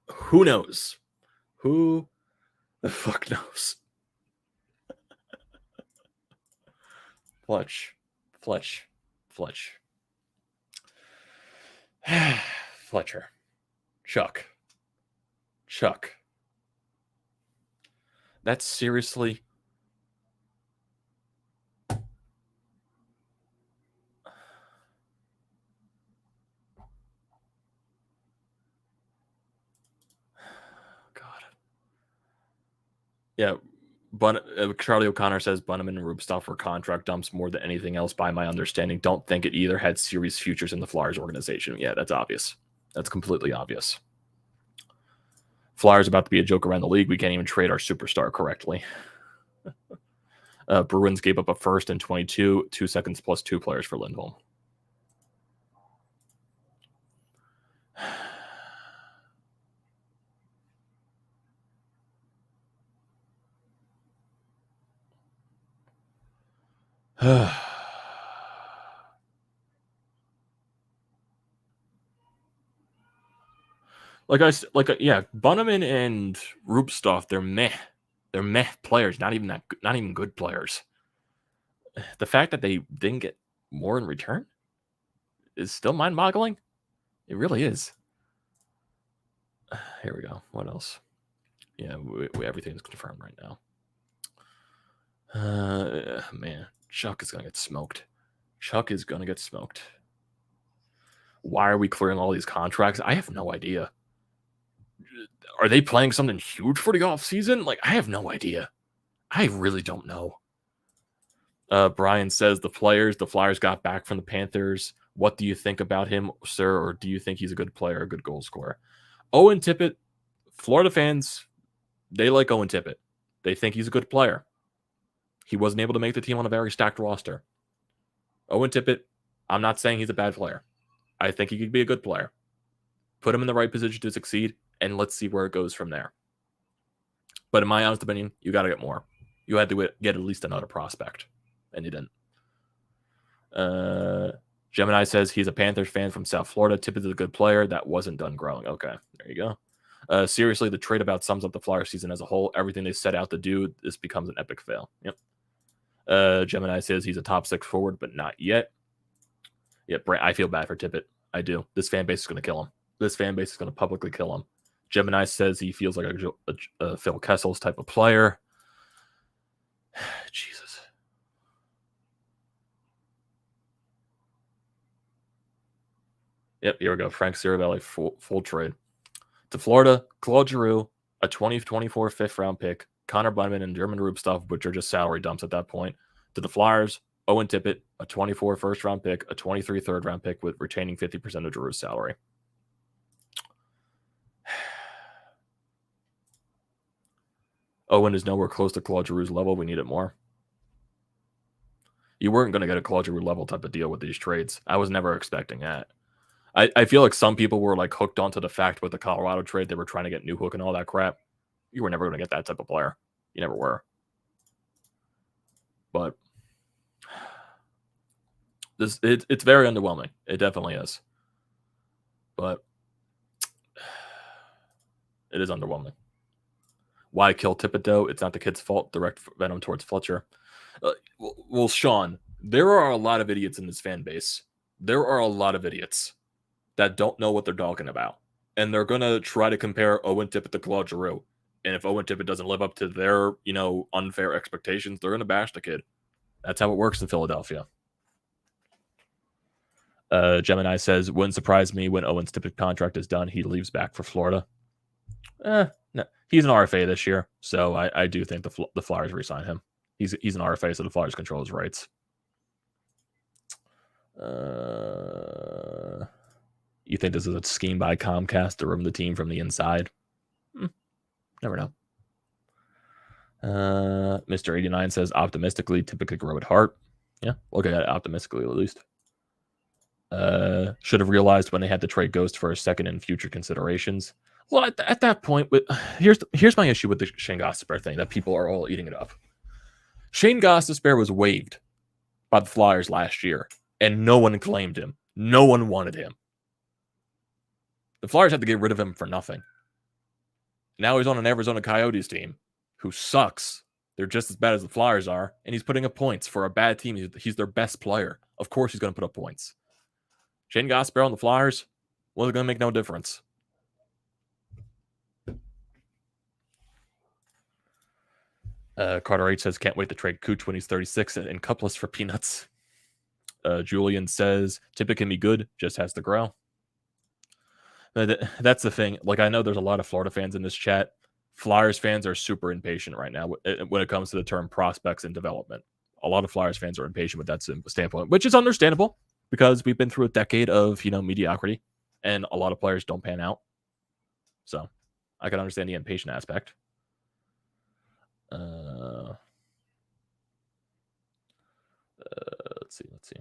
who knows? Who the fuck knows? Fletch. Fletcher. Chuck. That's seriously... Yeah, Charlie O'Connor says Bunnaman and Rubstov were contract dumps more than anything else by my understanding. Don't think it either had serious futures in the Flyers organization. Yeah, that's obvious. That's completely obvious. Flyers about to be a joke around the league. We can't even trade our superstar correctly. Bruins gave up a first and 22, 2 seconds plus 2 players for Lindholm. Yeah, Bunnaman and Rubstov, they're meh players, not even good players. The fact that they didn't get more in return is still mind-boggling. It really is. Here we go. What else? Yeah, everything's confirmed right now. Man, Chuck is gonna get smoked. Why are we clearing all these contracts? I have no idea. Are they playing something huge for the offseason? Like, I have no idea. I really don't know. Brian says the Flyers got back from the Panthers. What do you think about him, sir? Or do you think he's a good player, a good goal scorer? Owen Tippett, Florida fans, they like Owen Tippett. They think he's a good player. He wasn't able to make the team on a very stacked roster. Owen Tippett, I'm not saying he's a bad player. I think he could be a good player. Put him in the right position to succeed, and let's see where it goes from there. But in my honest opinion, you got to get more. You had to get at least another prospect, and you didn't. Gemini says he's a Panthers fan from South Florida. Tippett is a good player. That wasn't done growing. Okay, there you go. Seriously, the trade about sums up the Flyers season as a whole. Everything they set out to do, this becomes an epic fail. Yep. Gemini says he's a top 6 forward, but not yet. Yeah, I feel bad for Tippett. I do. This fan base is going to kill him. This fan base is going to publicly kill him. Gemini says he feels like a Phil Kessel's type of player. Jesus. Yep, here we go. Frank Ciravelli, full trade. To Florida, Claude Giroux, a 2024 fifth-round pick, Connor Bunnaman and German Rubstov, which are just salary dumps at that point. To the Flyers, Owen Tippett, a 24 first-round pick, a 23 third-round pick with retaining 50% of Giroux's salary. Owen is nowhere close to Claude Giroux's level. We need it more. You weren't going to get a Claude Giroux level type of deal with these trades. I was never expecting that. I feel like some people were like hooked onto the fact with the Colorado trade they were trying to get Newhook and all that crap. You were never going to get that type of player. You never were. But it's very underwhelming. It definitely is. But it is underwhelming. Why kill Tippett, though? It's not the kid's fault. Direct venom towards Fletcher. Well, Sean, there are a lot of idiots in this fan base. There are a lot of idiots that don't know what they're talking about. And they're going to try to compare Owen Tippett to Claude Giroux. And if Owen Tippett doesn't live up to their, unfair expectations, they're going to bash the kid. That's how it works in Philadelphia. Gemini says, wouldn't surprise me when Owen's Tippett contract is done. He leaves back for Florida. No, he's an RFA this year. So I do think the Flyers re-sign him. He's an RFA, so the Flyers control his rights. You think this is a scheme by Comcast to ruin the team from the inside? Never know. Mr. 89 says, optimistically, Tippett could grow at heart. Yeah, look at that optimistically at least. Should have realized when they had to trade Ghost for a second in future considerations. Well, at that point, here's my issue with the Shane Gostisbehere thing that people are all eating it up. Shane Gostisbehere was waived by the Flyers last year, and no one claimed him. No one wanted him. The Flyers had to get rid of him for nothing. Now he's on an Arizona Coyotes team who sucks. They're just as bad as the Flyers are, and he's putting up points for a bad team. He's their best player. Of course he's going to put up points. Shane Gostisbehere on the Flyers, well, it's going to make no difference. Carter H says, can't wait to trade Cooch when he's 36 and cupless for peanuts. Julian says, Tippett can be good, just has to grow. That's the thing. Like, I know there's a lot of Florida fans in this chat. Flyers fans are super impatient right now when it comes to the term prospects and development. A lot of Flyers fans are impatient with that standpoint, which is understandable because we've been through a decade of, mediocrity, and a lot of players don't pan out. So I can understand the impatient aspect. Let's see.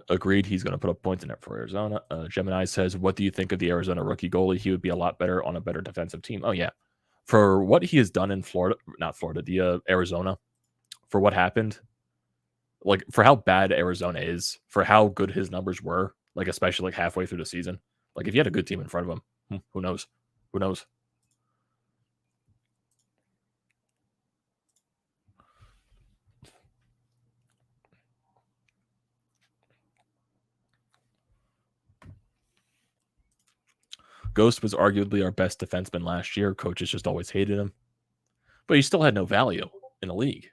Agreed, he's going to put up points in it for Arizona. Gemini says, what do you think of the Arizona rookie goalie? He would be a lot better on a better defensive team. Oh, yeah. For what he has done in Arizona, for what happened, like for how bad Arizona is, for how good his numbers were, like especially like halfway through the season. Like if you had a good team in front of him, who knows? Who knows? Ghost was arguably our best defenseman last year. Coaches just always hated him. But he still had no value in the league.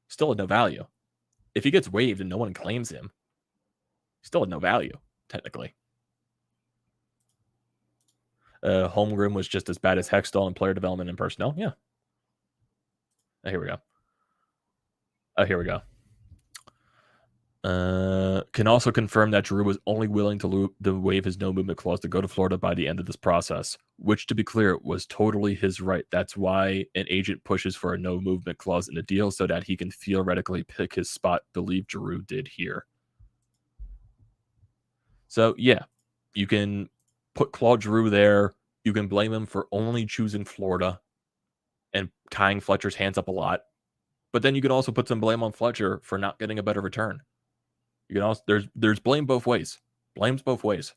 Still had no value. If he gets waived and no one claims him, he still had no value, technically. Holmgren was just as bad as Hextall in player development and personnel. Yeah. Here we go. Can also confirm that Giroux was only willing to waive his no movement clause to go to Florida by the end of this process, which, to be clear, was totally his right. That's why an agent pushes for a no movement clause in the deal so that he can theoretically pick his spot, believe Giroux did here. So, yeah, you can put Claude Giroux there. You can blame him for only choosing Florida and tying Fletcher's hands up a lot. But then you can also put some blame on Fletcher for not getting a better return. You can also there's blame both ways. Blames both ways.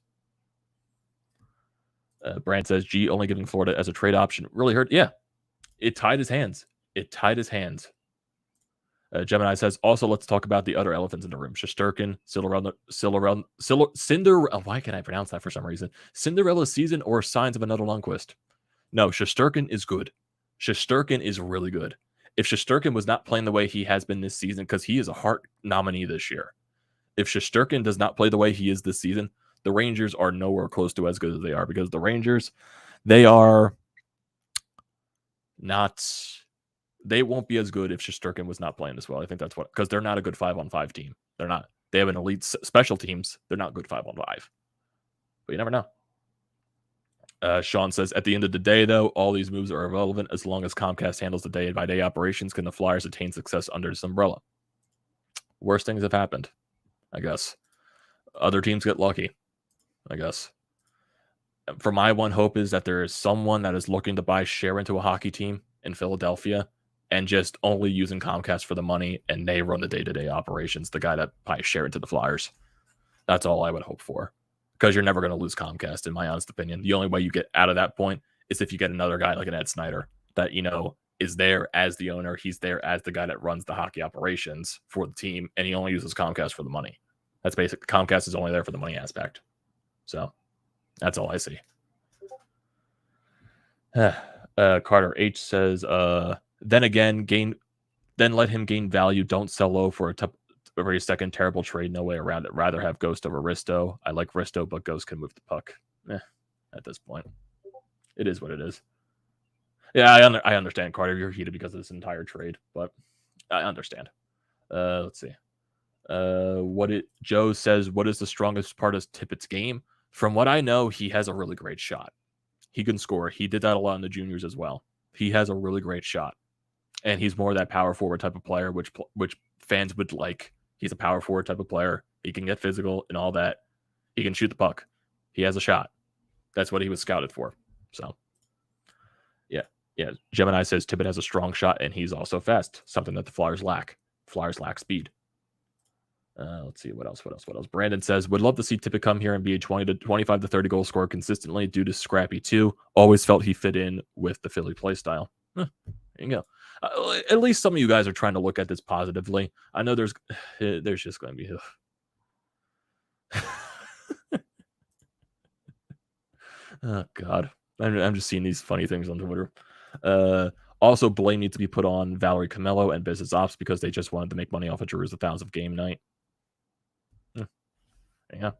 Brand says, G only giving Florida as a trade option really hurt. Yeah, it tied his hands. Gemini says, also let's talk about the other elephants in the room. Shesterkin, Cinderella. Why can't I pronounce that for some reason? Cinderella season or signs of another Lundqvist? No, Shesterkin is good. Shesterkin is really good. If Shesterkin was not playing the way he has been this season, because he is a Hart nominee this year, if Shesterkin does not play the way he is this season, the Rangers are nowhere close to as good as they are, because the Rangers, they won't be as good if Shesterkin was not playing this well. I think that's because they're not a good 5-on-5 team. They're not. They have an elite special teams. They're not good 5-on-5. But you never know. Sean says, at the end of the day, though, all these moves are irrelevant as long as Comcast handles the day-by-day operations. Can the Flyers attain success under this umbrella? Worst things have happened, I guess. Other teams get lucky, I guess. For my one hope is that there is someone that is looking to buy share into a hockey team in Philadelphia and just only using Comcast for the money, and they run the day-to-day operations, the guy that buys share into the Flyers. That's all I would hope for. Because you're never going to lose Comcast, in my honest opinion. The only way you get out of that point is if you get another guy like an Ed Snyder that, is there as the owner. He's there as the guy that runs the hockey operations for the team, and he only uses Comcast for the money. That's basic. Comcast is only there for the money aspect. So that's all I see. Carter H says, then let him gain value. Don't sell low for every second terrible trade. No way around it. Rather have Ghost over Risto. I like Risto, but Ghost can move the puck. At this point, it is what it is. Yeah, I understand, Carter. You're heated because of this entire trade, but I understand. Let's see. Joe says, what is the strongest part of Tippett's game? From what I know, he has a really great shot. He can score. He did that a lot in the juniors as well. He has a really great shot, and he's more that power forward type of player, which fans would like. He's a power forward type of player. He can get physical and all that. He can shoot the puck. He has a shot. That's what he was scouted for. So, yeah. Gemini says Tippett has a strong shot and he's also fast, something that the Flyers lack. Flyers lack speed. Let's see what else. Brandon says, would love to see Tippett come here and be a 25 to 30 goal scorer consistently due to scrappy too. Always felt he fit in with the Philly play style. There you go. At least some of you guys are trying to look at this positively. I know there's just going to be. Oh God, I'm just seeing these funny things on Twitter. Also, blame needs to be put on Valerie Camillo and Business Ops because they just wanted to make money off of Giroux's 1,000th game night. Yeah.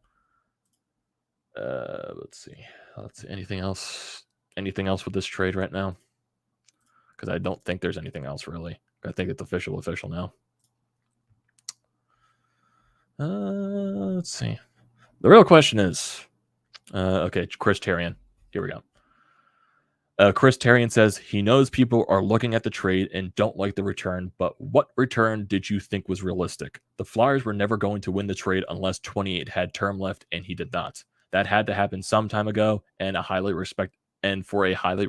Let's see. Anything else with this trade right now? Because I don't think there's anything else really. I think it's official now. Let's see. The real question is, okay, Chris Terrian. Here we go. Chris Terrian says he knows people are looking at the trade and don't like the return, but what return did you think was realistic? The Flyers were never going to win the trade unless 28 had term left, and he did not. That had to happen some time ago, and for a highly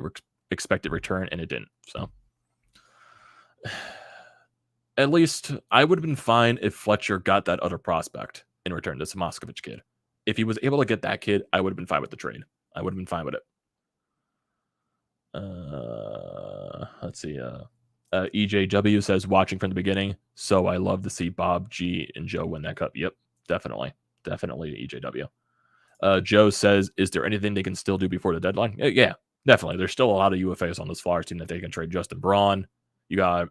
expected return, and it didn't. So, at least I would have been fine if Fletcher got that other prospect in return, this Moskovich kid. If he was able to get that kid, I would have been fine with the trade. I would have been fine with it. Let's see. EJW says watching from the beginning, so I love to see Bob, G, and Joe win that cup. Yep, definitely EJW. Joe says, is there anything they can still do before the deadline? Yeah, definitely. There's still a lot of UFAs on this Flyers team that they can trade. Justin Braun, you got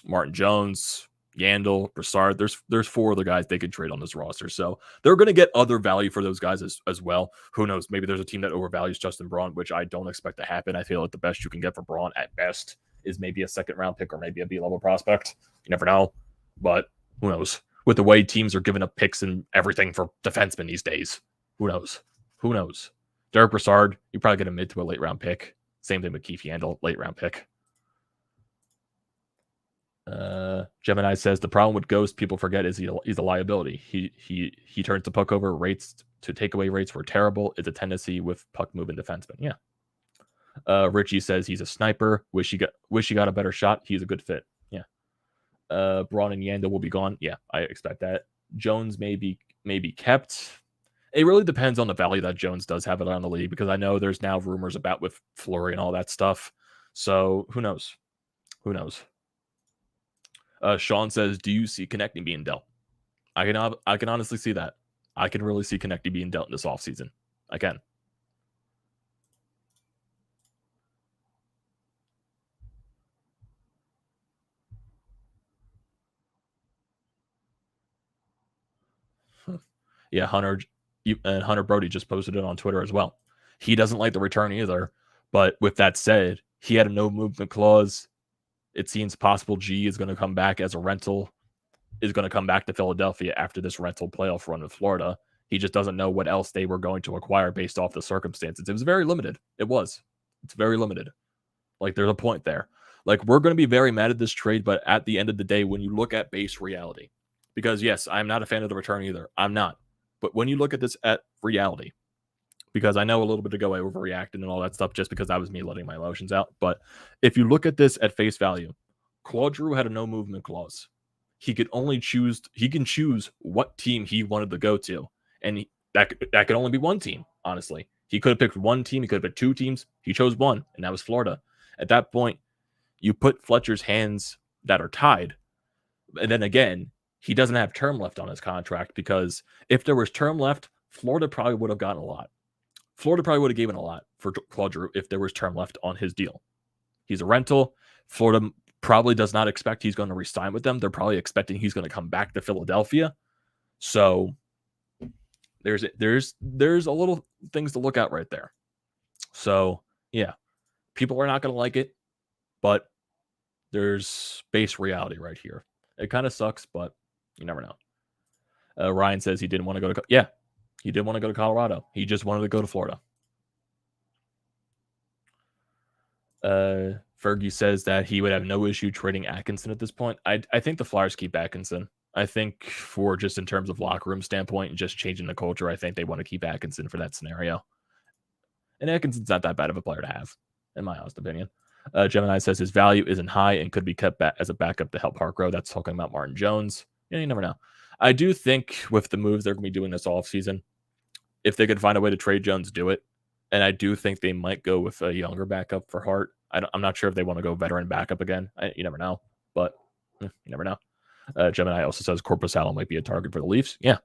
Martin Jones, Yandel, Brassard. There's 4 other guys they could trade on this roster. So they're going to get other value for those guys as well. Who knows? Maybe there's a team that overvalues Justin Braun, which I don't expect to happen. I feel like the best you can get for Braun at best is maybe a second-round pick or maybe a B-level prospect. You never know. But who knows? With the way teams are giving up picks and everything for defensemen these days. Who knows? Derek Brassard, you probably get a mid to a late-round pick. Same thing with Keith Yandel, late-round pick. Gemini says the problem with Ghost, people forget, is he's a liability. He turns the puck over. Rates to takeaway rates were terrible. It's a tendency with puck moving defensemen. Yeah. Richie says he's a sniper. Wish he got a better shot. He's a good fit. Yeah. Braun and Yanda will be gone. Yeah, I expect that. Jones may be kept. It really depends on the value that Jones does have around the league, because I know there's now rumors about with Fleury and all that stuff. So who knows? Sean says, do you see Konechny being dealt? I can honestly see that. I can really see Konechny being dealt in this offseason. I can. Yeah, Hunter Brody just posted it on Twitter as well. He doesn't like the return either. But with that said, he had a no movement clause. It seems possible G is going to come back as a rental, is going to come back to Philadelphia after this rental playoff run with Florida. He just doesn't know what else they were going to acquire based off the circumstances. It was very limited. It's very limited. Like, there's a point there. Like, we're going to be very mad at this trade, but at the end of the day, when you look at base reality, because yes, I'm not a fan of the return either. I'm not. But when you look at this at reality, because I know a little bit ago I overreacted and all that stuff just because that was me letting my emotions out. But if you look at this at face value, Claude Giroux had a no movement clause. He can choose what team he wanted to go to. And that could only be one team, honestly. He could have picked one team. He could have picked 2 teams. He chose one, and that was Florida. At that point, you put Fletcher's hands that are tied. And then again, he doesn't have term left on his contract, because if there was term left, Florida probably would have gotten a lot. Florida probably would have given a lot for Claude Giroux if there was term left on his deal. He's a rental. Florida probably does not expect he's going to re-sign with them. They're probably expecting he's going to come back to Philadelphia. So there's a little things to look at right there. So yeah, people are not going to like it, but there's base reality right here. It kind of sucks, but you never know. Ryan says he didn't want to go to he didn't want to go to Colorado. He just wanted to go to Florida. Fergie says that he would have no issue trading Atkinson at this point. I think the Flyers keep Atkinson. I think for just in terms of locker room standpoint and just changing the culture, I think they want to keep Atkinson for that scenario. And Atkinson's not that bad of a player to have, in my honest opinion. Gemini says his value isn't high and could be kept back as a backup to help Hart grow. That's talking about Martin Jones. Yeah, you never know. I do think with the moves they're going to be doing this offseason, if they could find a way to trade Jones, do it. And I do think they might go with a younger backup for Hart. I'm not sure if they want to go veteran backup again. You never know, but you never know. Gemini also says Corpusalo might be a target for the Leafs. Yeah,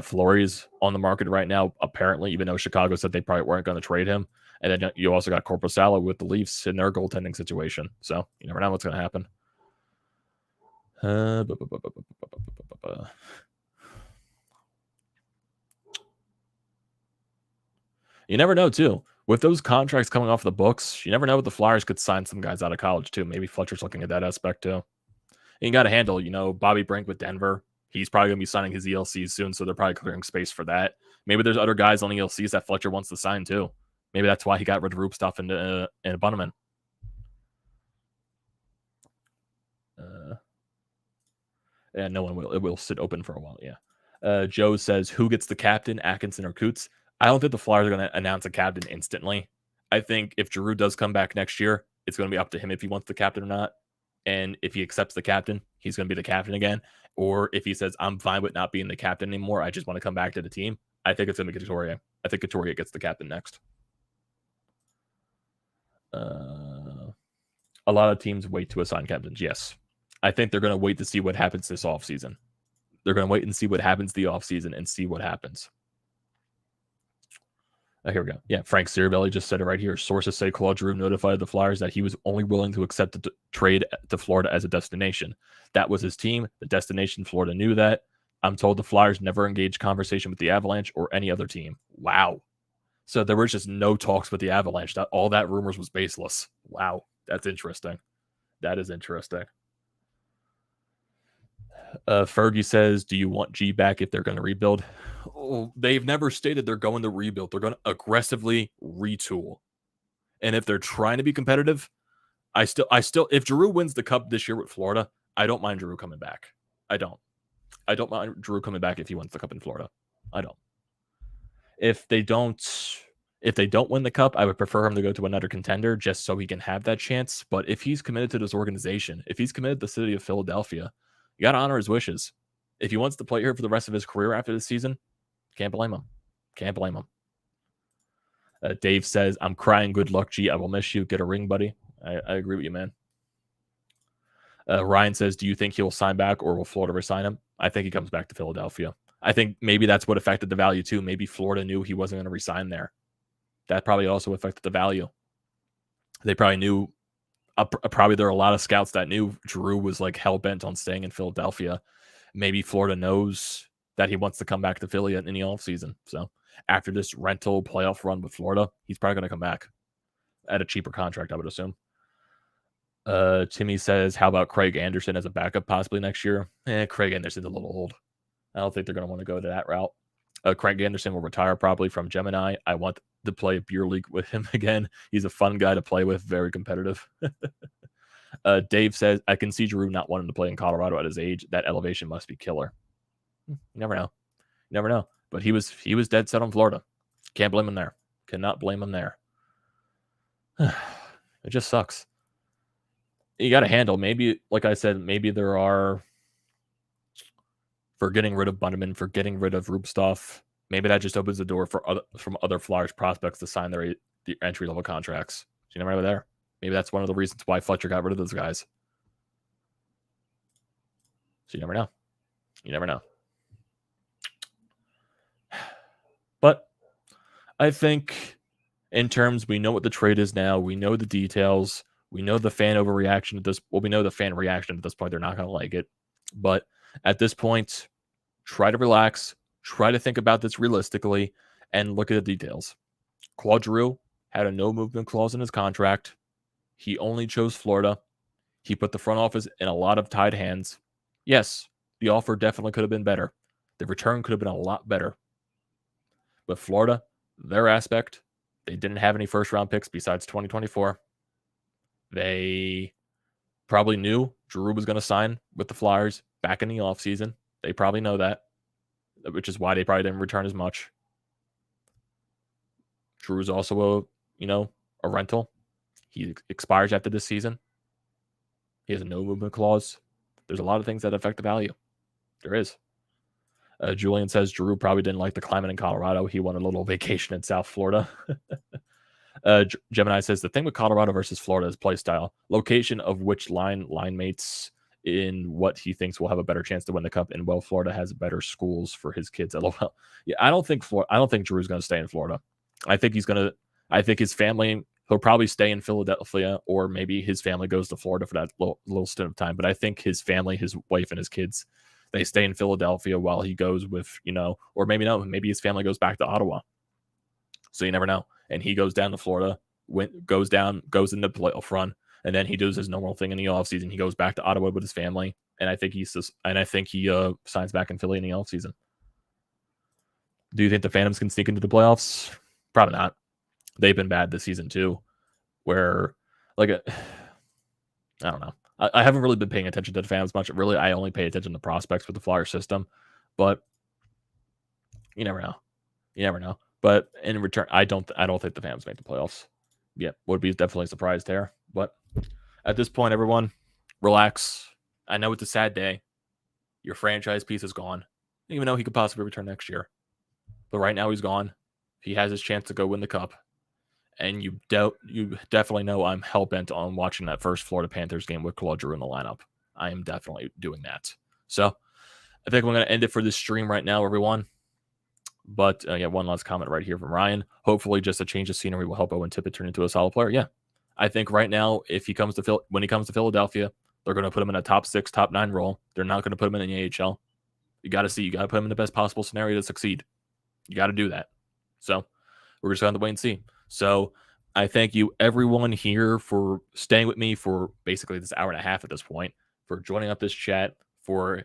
Fleury's on the market right now, apparently, even though Chicago said they probably weren't going to trade him. And then you also got Corpusalo with the Leafs in their goaltending situation. So you never know what's going to happen. You never know, too. With those contracts coming off the books, you never know if the Flyers could sign some guys out of college, too. Maybe Fletcher's looking at that aspect, too. And you got to handle, Bobby Brink with Denver. He's probably going to be signing his ELCs soon, so they're probably clearing space for that. Maybe there's other guys on ELCs that Fletcher wants to sign, too. Maybe that's why he got rid of Rupstuff and Bunneman. Yeah, no one will. It will sit open for a while, yeah. Joe says, who gets the captain, Atkinson or Coots? I don't think the Flyers are going to announce a captain instantly. I think if Giroux does come back next year, it's going to be up to him if he wants the captain or not. And if he accepts the captain, he's going to be the captain again. Or if he says, I'm fine with not being the captain anymore, I just want to come back to the team, I think it's going to be Couturier. I think Couturier gets the captain next. A lot of teams wait to assign captains, yes. I think they're going to wait to see what happens this offseason. They're going to wait and see what happens the offseason and see what happens. Here we go. Yeah, Frank Ciribelli just said it right here. Sources say Claude Giroux notified the Flyers that he was only willing to accept the trade to Florida as a destination. That was his team. The destination, Florida knew that. I'm told the Flyers never engaged conversation with the Avalanche or any other team. Wow. So there was just no talks with the Avalanche. All that rumors was baseless. Wow. That's interesting. That is interesting. Fergie says, do you want G back if they're going to rebuild? Oh, they've never stated they're going to rebuild. They're going to aggressively retool. And if they're trying to be competitive, I still, if Giroux wins the cup this year with Florida, I don't mind Giroux coming back. I don't mind Giroux coming back if he wins the cup in Florida. I don't. If they don't win the cup, I would prefer him to go to another contender just so he can have that chance. But if he's committed to this organization, if he's committed to the city of Philadelphia, you got to honor his wishes. If he wants to play here for the rest of his career after this season, can't blame him. Can't blame him. Dave says, I'm crying. Good luck, G. I will miss you. Get a ring, buddy. I agree with you, man. Ryan says, do you think he'll sign back or will Florida resign him? I think he comes back to Philadelphia. I think maybe that's what affected the value too. Maybe Florida knew he wasn't going to resign there. That probably also affected the value. They probably knew, probably there are a lot of scouts that knew Giroux was like hell-bent on staying in Philadelphia. Maybe Florida knows that he wants to come back to Philly in the offseason. So after this rental playoff run with Florida, he's probably going to come back at a cheaper contract, I would assume. Timmy says, how about Craig Anderson as a backup possibly next year? Craig Anderson's a little old. I don't think they're going to want to go to that route. Craig Anderson will retire probably from Gemini. I want to play beer league with him again. He's a fun guy to play with, very competitive. Dave says, I can see Giroux not wanting to play in Colorado at his age. That elevation must be killer. You never know. You never know. But he was dead set on Florida. Can't blame him there. Cannot blame him there. It just sucks. You got to handle. Maybe, like I said, maybe there are, for getting rid of Bunneman, for getting rid of Rupstuff, maybe that just opens the door for other Flyers prospects to sign their entry-level contracts. So you never know there. Maybe that's one of the reasons why Fletcher got rid of those guys. So you never know. You never know. But I think in terms, we know what the trade is now. We know the details. We know the fan overreaction at this. Well, we know the fan reaction at this point. They're not going to like it. But at this point, try to relax. Try to think about this realistically and look at the details. Claude Giroux had a no movement clause in his contract. He only chose Florida. He put the front office in a lot of tied hands. Yes, the offer definitely could have been better. The return could have been a lot better. But Florida, their aspect, they didn't have any first-round picks besides 2024. They probably knew Giroux was going to sign with the Flyers back in the offseason. They probably know that, which is why they probably didn't return as much. Giroux's also a rental. He expires after this season. He has a no movement clause. There's a lot of things that affect the value. There is. Julian says Giroux probably didn't like the climate in Colorado. He wanted a little vacation in South Florida. Gemini says the thing with Colorado versus Florida is play style, location of which line mates in what he thinks will have a better chance to win the cup. And well, Florida has better schools for his kids. LOL. Yeah, I don't think Giroux's going to stay in Florida. I think his family, he'll probably stay in Philadelphia, or maybe his family goes to Florida for that little stint of time. But I think his family, his wife and his kids, they stay in Philadelphia while he goes with, or maybe no, maybe his family goes back to Ottawa. So you never know. And he goes down to Florida, goes in the playoff run, and then he does his normal thing in the offseason. He goes back to Ottawa with his family, and I think he signs back in Philly in the offseason. Do you think the Phantoms can sneak into the playoffs? Probably not. They've been bad this season too, where I don't know. I haven't really been paying attention to the Phantoms much. Really, I only pay attention to prospects with the Flyer system, but you never know. You never know. But in return, I don't think the Phantoms make the playoffs. Yeah, would be definitely surprised there. But at this point, everyone, relax. I know it's a sad day. Your franchise piece is gone, even though he could possibly return next year. But right now he's gone. He has his chance to go win the cup. And you definitely know I'm hell-bent on watching that first Florida Panthers game with Claude Giroux in the lineup. I am definitely doing that. So I think I'm going to end it for this stream right now, everyone. But one last comment right here from Ryan. Hopefully just a change of scenery will help Owen Tippett turn into a solid player. Yeah. I think right now, when he comes to Philadelphia, they're going to put him in a top 6, top 9 role. They're not going to put him in the AHL. You got to put him in the best possible scenario to succeed. You got to do that. So we're just going to wait and see. So I thank you everyone here for staying with me for basically this hour and a half at this point, for joining up this chat, for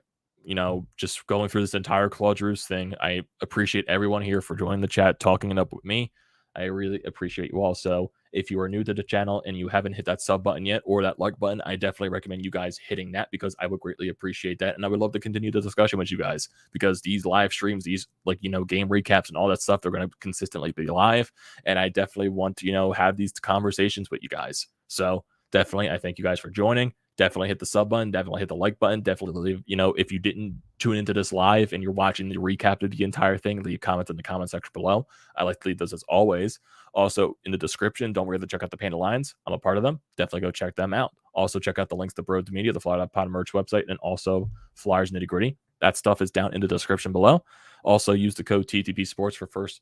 just going through this entire Claude Giroux thing. I appreciate everyone here for joining the chat, talking it up with me. I really appreciate you all. So if you are new to the channel and you haven't hit that sub button yet or that like button, I definitely recommend you guys hitting that, because I would greatly appreciate that. And I would love to continue the discussion with you guys, because these live streams, these game recaps and all that stuff, they're going to consistently be live. And I definitely want to, have these conversations with you guys. So definitely, I thank you guys for joining. Definitely hit the sub button. Definitely hit the like button. Definitely leave, if you didn't tune into this live and you're watching the recap of the entire thing, leave comments in the comment section below. I like to leave those as always. Also, in the description, don't forget to check out the Panda Lines. I'm a part of them. Definitely go check them out. Also, check out the links to BrodesMedia, the Fly.Pod merch website, and also Flyers Nitty Gritty. That stuff is down in the description below. Also, use the code TTPSPORTS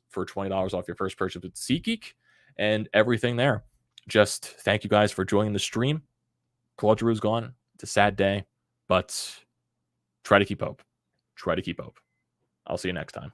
for $20 off your first purchase with SEATGEEK and everything there. Just thank you guys for joining the stream. Claude Giroux's gone. It's a sad day, but try to keep hope. Try to keep hope. I'll see you next time.